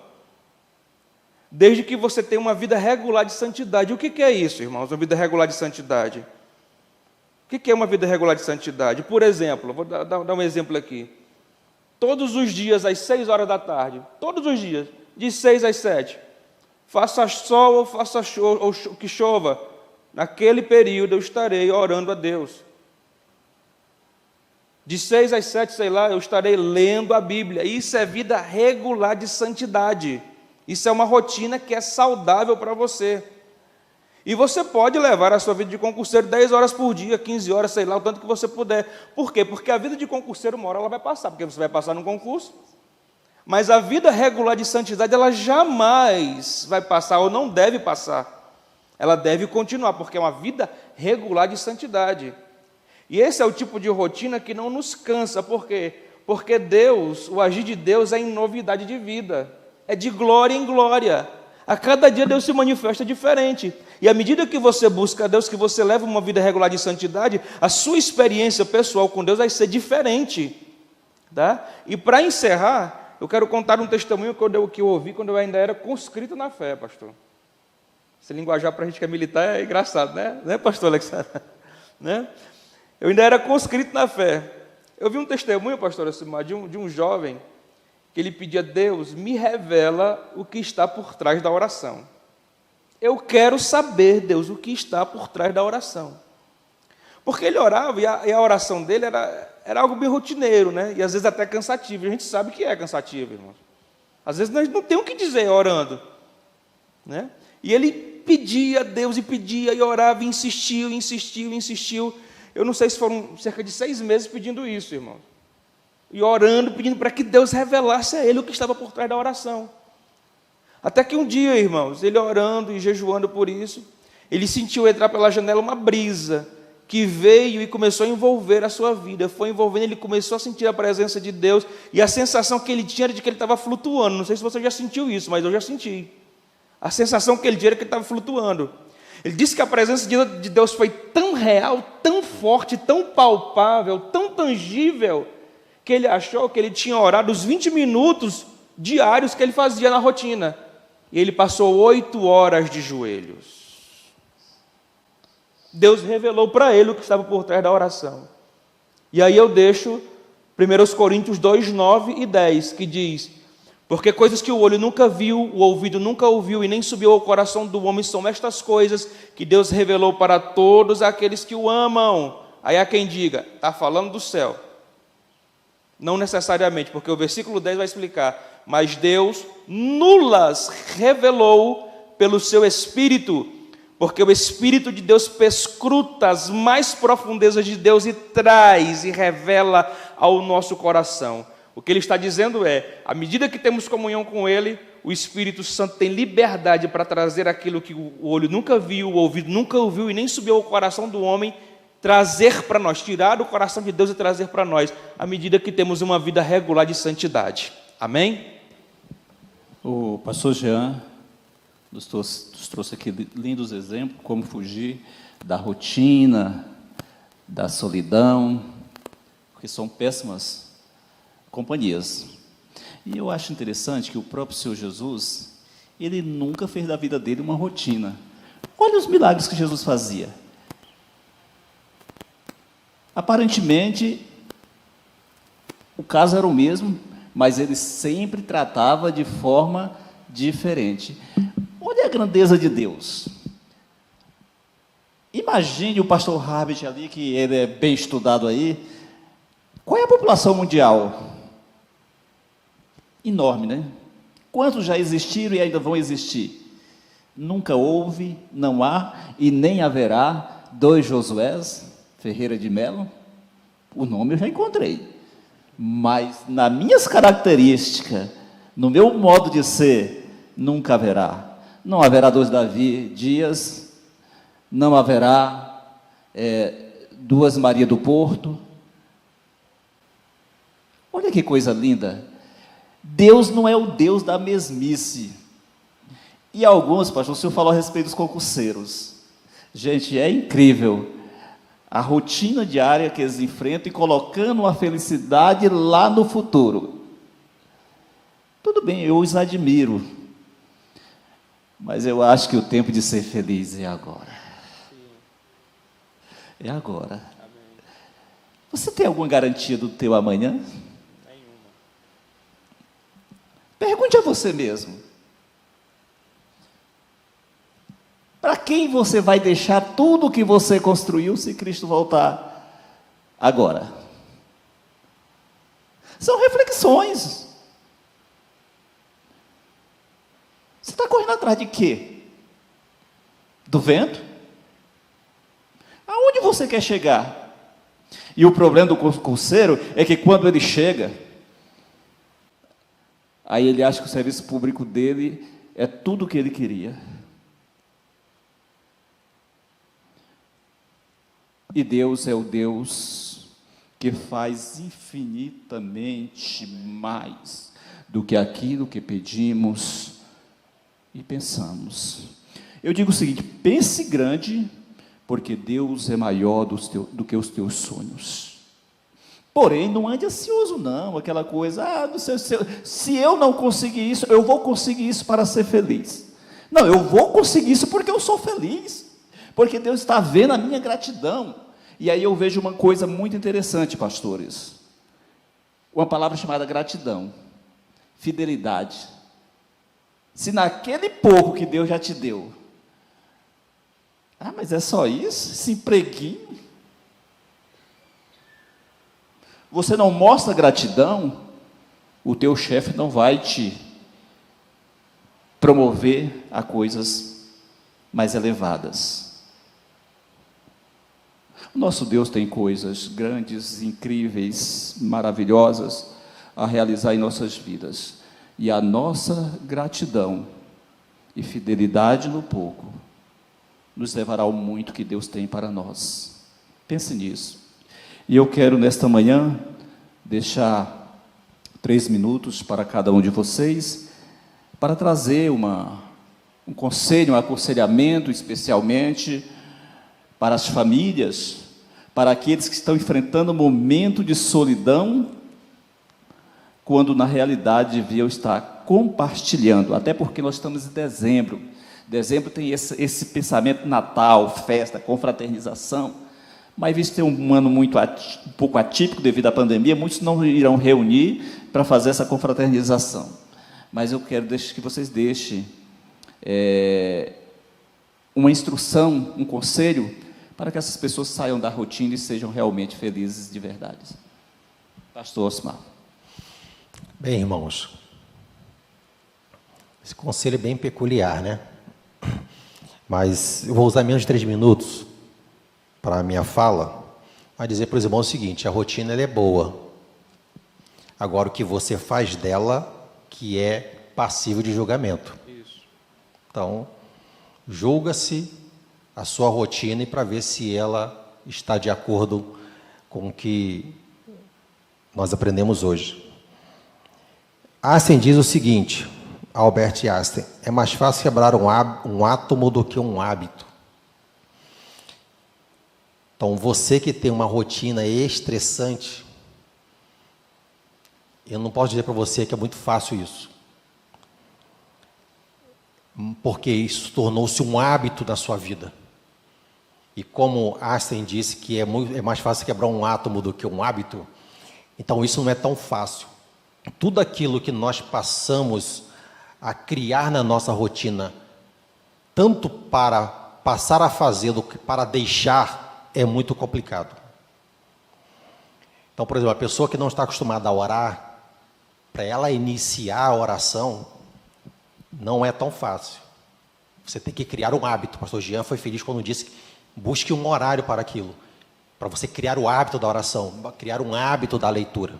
Desde que você tenha uma vida regular de santidade. O que é isso, irmãos, uma vida regular de santidade? O que é uma vida regular de santidade? Por exemplo, vou dar um exemplo aqui. Todos os dias, às 6 horas da tarde, todos os dias, de 6 às 7, faça sol ou faça ou que chova, naquele período eu estarei orando a Deus. De 6 às 7, sei lá, eu estarei lendo a Bíblia. Isso é vida regular de santidade. Isso é uma rotina que é saudável para você. E você pode levar a sua vida de concurseiro 10 horas por dia, 15 horas, sei lá, o tanto que você puder. Por quê? Porque a vida de concurseiro, uma hora ela vai passar, porque você vai passar num concurso. Mas a vida regular de santidade, ela jamais vai passar, ou não deve passar. Ela deve continuar, porque é uma vida regular de santidade. E esse é o tipo de rotina que não nos cansa. Por quê? Porque Deus, o agir de Deus é em novidade de vida. É de glória em glória. A cada dia Deus se manifesta diferente. E à medida que você busca a Deus, que você leva uma vida regular de santidade, a sua experiência pessoal com Deus vai ser diferente. Tá? E para encerrar, eu quero contar um testemunho que eu ouvi quando eu ainda era conscrito na fé, pastor. Esse linguajar para a gente que é militar é engraçado, né? Né, pastor Alexandre? Né? Eu ainda era conscrito na fé. Eu vi um testemunho, pastor Asimar, de um jovem, que ele pedia: Deus, me revela o que está por trás da oração. Eu quero saber, Deus, o que está por trás da oração. Porque ele orava, e a oração dele era algo bem rotineiro, né? E às vezes até cansativo. A gente sabe que é cansativo, irmãos. Às vezes nós não temos o que dizer orando, né? E ele pedia a Deus, e pedia, e orava, e insistiu. Eu não sei se foram cerca de 6 meses pedindo isso, irmãos. E orando, pedindo para que Deus revelasse a ele o que estava por trás da oração. Até que um dia, irmãos, ele orando e jejuando por isso, ele sentiu entrar pela janela uma brisa que veio e começou a envolver a sua vida. Foi envolvendo, ele começou a sentir a presença de Deus, e a sensação que ele tinha era de que ele estava flutuando. Não sei se você já sentiu isso, mas eu já senti. A sensação que ele tinha era que ele estava flutuando. Ele disse que a presença de Deus foi tão real, tão forte, tão palpável, tão tangível, que ele achou que ele tinha orado os 20 minutos diários que ele fazia na rotina. E ele passou 8 horas de joelhos. Deus revelou para ele o que estava por trás da oração. E aí eu deixo 1 Coríntios 2, 9 e 10, que diz: porque coisas que o olho nunca viu, o ouvido nunca ouviu e nem subiu ao coração do homem são estas coisas que Deus revelou para todos aqueles que o amam. Aí há quem diga, está falando do céu. Não necessariamente, porque o versículo 10 vai explicar. Mas Deus nulas revelou pelo seu Espírito, porque o Espírito de Deus perscruta as mais profundezas de Deus e traz e revela ao nosso coração. O que ele está dizendo é, à medida que temos comunhão com ele, o Espírito Santo tem liberdade para trazer aquilo que o olho nunca viu, o ouvido nunca ouviu e nem subiu ao coração do homem, trazer para nós, tirar do coração de Deus e trazer para nós, à medida que temos uma vida regular de santidade. Amém? O pastor Jean nos trouxe aqui lindos exemplos, como fugir da rotina, da solidão, porque são péssimas companhias. E eu acho interessante que o próprio Senhor Jesus, ele nunca fez da vida dele uma rotina. Olha os milagres que Jesus fazia. Aparentemente, o caso era o mesmo, mas ele sempre tratava de forma diferente. Olha a grandeza de Deus. Imagine o pastor Harbit ali, que ele é bem estudado aí. Qual é a população mundial? Enorme, né? Quantos já existiram e ainda vão existir? Nunca houve, não há e nem haverá dois Josués Ferreira de Mello. O nome eu já encontrei. Mas nas minhas características, no meu modo de ser, nunca haverá. Não haverá dois Davi Dias, não haverá duas Maria do Porto. Olha que coisa linda. Deus não é o Deus da mesmice. E alguns, pastor, o senhor falou a respeito dos concurseiros. Gente, é incrível a rotina diária que eles enfrentam e colocando uma felicidade lá no futuro. Tudo bem, eu os admiro, mas eu acho que o tempo de ser feliz é agora. É agora. Você tem alguma garantia do teu amanhã? Nenhuma. Pergunte a você mesmo. Para quem você vai deixar tudo o que você construiu se Cristo voltar agora? São reflexões. Você está correndo atrás de quê? Do vento? Aonde você quer chegar? E o problema do concurseiro é que quando ele chega, aí ele acha que o serviço público dele é tudo o que ele queria. E Deus é o Deus que faz infinitamente mais do que aquilo que pedimos e pensamos. Eu digo o seguinte: pense grande, porque Deus é maior do que os teus sonhos. Porém, não ande ansioso não, aquela coisa, se eu não conseguir isso, eu vou conseguir isso para ser feliz. Não, eu vou conseguir isso porque eu sou feliz. Porque Deus está vendo a minha gratidão. E aí eu vejo uma coisa muito interessante, pastores. Uma palavra chamada gratidão. Fidelidade. Se naquele pouco que Deus já te deu, mas é só isso? Esse empreguinho? Você não mostra gratidão, o teu chefe não vai te promover a coisas mais elevadas. O nosso Deus tem coisas grandes, incríveis, maravilhosas a realizar em nossas vidas. E a nossa gratidão e fidelidade no pouco nos levará ao muito que Deus tem para nós. Pense nisso. E eu quero, nesta manhã, deixar 3 minutos para cada um de vocês, para trazer um conselho, um aconselhamento, especialmente para as famílias, para aqueles que estão enfrentando um momento de solidão, quando na realidade deviam estar compartilhando, até porque nós estamos em dezembro. Dezembro tem esse pensamento Natal, festa, confraternização, mas visto ter um ano um pouco atípico devido à pandemia, muitos não irão reunir para fazer essa confraternização. Mas eu quero que vocês deixem uma instrução, um conselho, para que essas pessoas saiam da rotina e sejam realmente felizes de verdade. Pastor Osmar. Bem, irmãos, esse conselho é bem peculiar, né? Mas eu vou usar menos de 3 minutos para a minha fala, para dizer para os irmãos o seguinte: a rotina ela é boa. Agora, o que você faz dela, que é passível de julgamento. Isso. Então, julga-se a sua rotina e para ver se ela está de acordo com o que nós aprendemos hoje. Einstein diz o seguinte, Albert Einstein: é mais fácil quebrar um átomo do que um hábito. Então, você que tem uma rotina estressante, eu não posso dizer para você que é muito fácil isso, porque isso tornou-se um hábito na sua vida. E como Einstein disse que é mais fácil quebrar um átomo do que um hábito, então isso não é tão fácil. Tudo aquilo que nós passamos a criar na nossa rotina, tanto para passar a fazer do que para deixar, é muito complicado. Então, por exemplo, a pessoa que não está acostumada a orar, para ela iniciar a oração, Não é tão fácil. Você tem que criar um hábito. O pastor Jean foi feliz quando disse: busque um horário para aquilo, para você criar o hábito da oração, criar um hábito da leitura.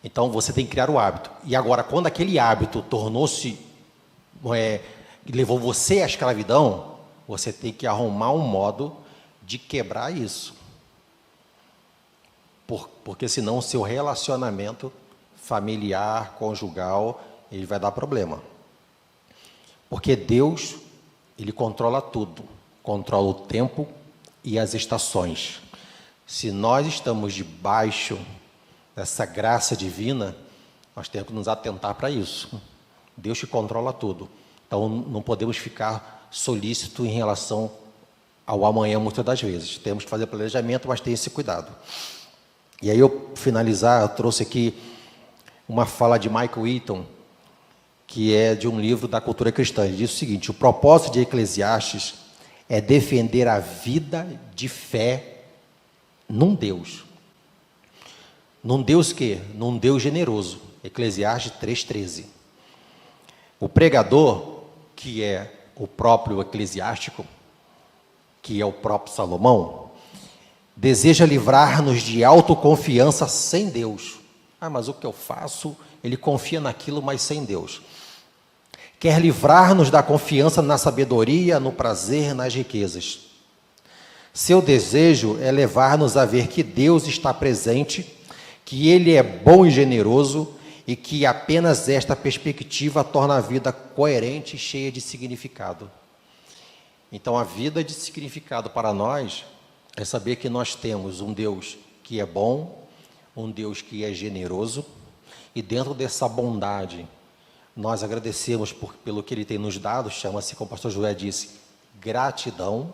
Então, você tem que criar o hábito. E agora, quando aquele hábito tornou-se, levou você à escravidão, você tem que arrumar um modo de quebrar isso. Porque senão o seu relacionamento familiar, conjugal, ele vai dar problema. Porque Deus, Ele controla tudo. Controla o tempo e as estações. Se nós estamos debaixo dessa graça divina, nós temos que nos atentar para isso. Deus que controla tudo. Então, não podemos ficar solícitos em relação ao amanhã, muitas das vezes. Temos que fazer planejamento, mas ter esse cuidado. E aí, eu finalizar, eu trouxe aqui uma fala de Michael Eaton, que é de um livro da cultura cristã. Ele diz o seguinte: o propósito de Eclesiastes é defender a vida de fé num Deus. Num Deus que? Num Deus generoso. Eclesiastes 3,13. O pregador, que é o próprio eclesiástico, que é o próprio Salomão, deseja livrar-nos de autoconfiança sem Deus. Mas o que eu faço? Ele confia naquilo, mas sem Deus. Quer livrar-nos da confiança na sabedoria, no prazer, nas riquezas. Seu desejo é levar-nos a ver que Deus está presente, que Ele é bom e generoso, e que apenas esta perspectiva torna a vida coerente e cheia de significado. Então, a vida de significado para nós é saber que nós temos um Deus que é bom, um Deus que é generoso, e dentro dessa bondade, nós agradecemos pelo que Ele tem nos dado, chama-se, como o pastor Joé disse, gratidão.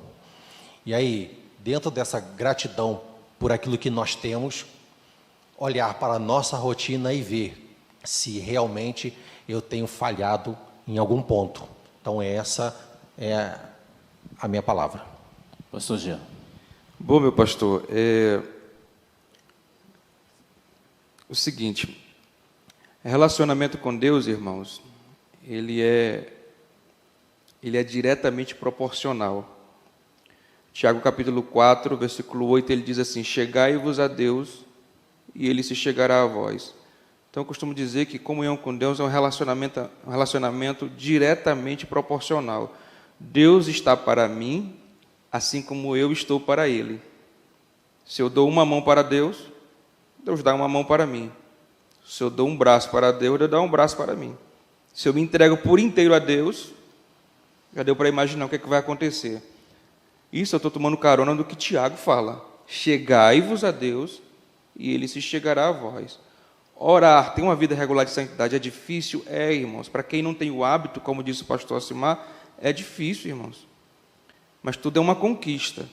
E aí, dentro dessa gratidão por aquilo que nós temos, olhar para a nossa rotina e ver se realmente eu tenho falhado em algum ponto. Então, essa é a minha palavra. Pastor Jean. Bom, meu pastor, o seguinte, relacionamento com Deus, irmãos, ele é diretamente proporcional. Tiago capítulo 4, versículo 8, ele diz assim: chegai-vos a Deus e Ele se chegará a vós. Então, eu costumo dizer que comunhão com Deus é um relacionamento diretamente proporcional. Deus está para mim, assim como eu estou para Ele. Se eu dou uma mão para Deus, Deus dá uma mão para mim. Se eu dou um braço para Deus, Deus dá um braço para mim. Se eu me entrego por inteiro a Deus, já deu para imaginar o que é que vai acontecer. Isso eu estou tomando carona do que Tiago fala. Chegai-vos a Deus e Ele se chegará a vós. Orar, ter uma vida regular de santidade é difícil? É, irmãos. Para quem não tem o hábito, como disse o pastor Asimar, é difícil, irmãos. Mas tudo é uma conquista.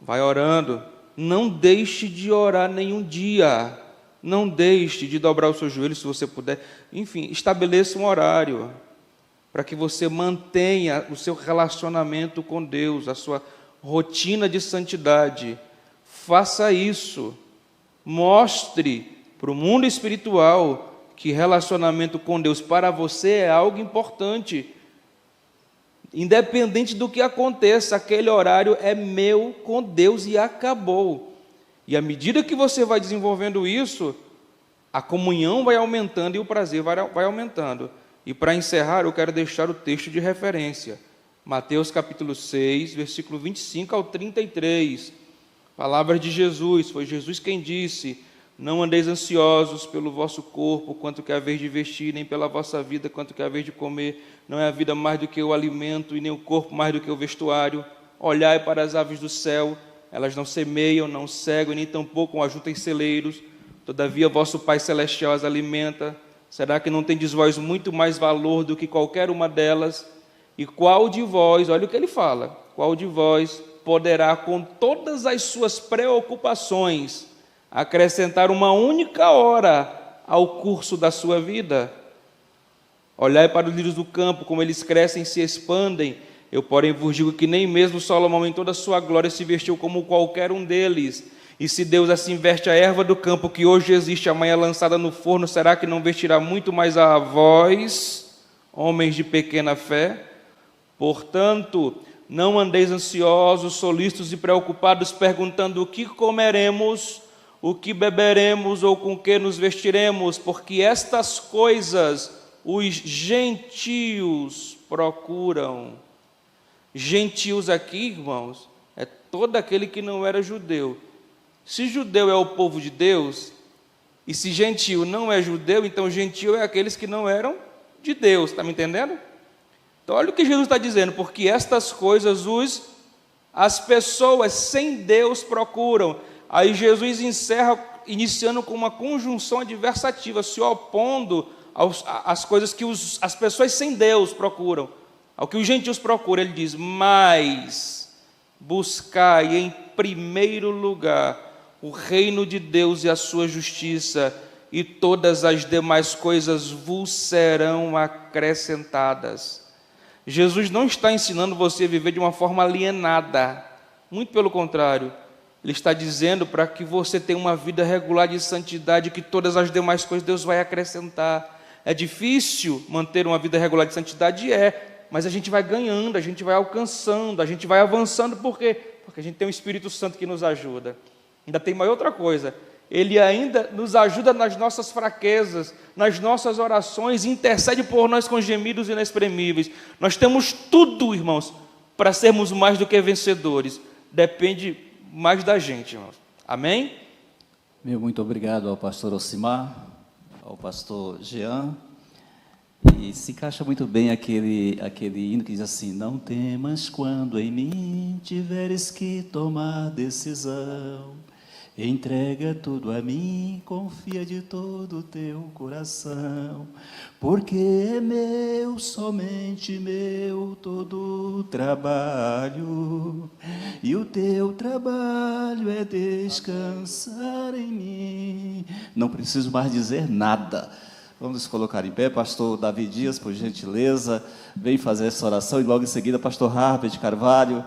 Vai orando. Não deixe de orar nenhum dia. Não deixe de dobrar os seus joelhos, se você puder. Enfim, estabeleça um horário para que você mantenha o seu relacionamento com Deus, a sua rotina de santidade. Faça isso. Mostre para o mundo espiritual que relacionamento com Deus para você é algo importante. Independente do que aconteça, aquele horário é meu com Deus e acabou. E à medida que você vai desenvolvendo isso, a comunhão vai aumentando e o prazer vai aumentando. E para encerrar, eu quero deixar o texto de referência. Mateus capítulo 6, versículo 25 ao 33. Palavras de Jesus, foi Jesus quem disse: não andeis ansiosos pelo vosso corpo, quanto que haver de vestir, nem pela vossa vida, quanto que haver de comer. Não é a vida mais do que o alimento, e nem o corpo mais do que o vestuário. Olhai para as aves do céu, elas não semeiam, não cegam, nem tampouco ajuntem celeiros. Todavia vosso Pai Celestial as alimenta. Será que não tendes vós muito mais valor do que qualquer uma delas? E qual de vós, olha o que ele fala, qual de vós poderá, com todas as suas preocupações, acrescentar uma única hora ao curso da sua vida? Olhai para os lírios do campo, como eles crescem e se expandem. Eu, porém, vos digo que nem mesmo Salomão, em toda a sua glória, se vestiu como qualquer um deles. E se Deus assim veste a erva do campo, que hoje existe, amanhã lançada no forno, será que não vestirá muito mais a vós, homens de pequena fé? Portanto, não andeis ansiosos, solícitos e preocupados, perguntando o que comeremos, o que beberemos ou com que nos vestiremos, porque estas coisas os gentios procuram. Gentios aqui, irmãos, é todo aquele que não era judeu. Se judeu é o povo de Deus, e se gentio não é judeu, então gentio é aqueles que não eram de Deus, está me entendendo? Então olha o que Jesus está dizendo, porque estas coisas as pessoas sem Deus procuram. Aí Jesus encerra, iniciando com uma conjunção adversativa, se opondo às coisas que as pessoas sem Deus procuram, ao que os gentios procuram. Ele diz: mas buscai em primeiro lugar o reino de Deus e a sua justiça, e todas as demais coisas vos serão acrescentadas. Jesus não está ensinando você a viver de uma forma alienada, muito pelo contrário. Ele está dizendo para que você tenha uma vida regular de santidade, que todas as demais coisas Deus vai acrescentar. É difícil manter uma vida regular de santidade? Mas a gente vai ganhando, a gente vai alcançando, a gente vai avançando. Por quê? Porque a gente tem o Espírito Santo que nos ajuda. Ainda tem uma outra coisa, Ele ainda nos ajuda nas nossas fraquezas, nas nossas orações, intercede por nós com gemidos inexprimíveis. Nós temos tudo, irmãos, para sermos mais do que vencedores. Depende mais da gente, irmãos. Amém? Meu muito obrigado ao pastor Ocimar, ao pastor Jean. E se encaixa muito bem aquele hino que diz assim: não temas quando em mim tiveres que tomar decisão. Entrega tudo a mim, confia de todo o teu coração, porque é meu, somente meu, todo o trabalho, e o teu trabalho é descansar em mim. Não preciso mais dizer nada. Vamos nos colocar em pé. Pastor Davi Dias, por gentileza, vem fazer essa oração, e logo em seguida, pastor Harper de Carvalho.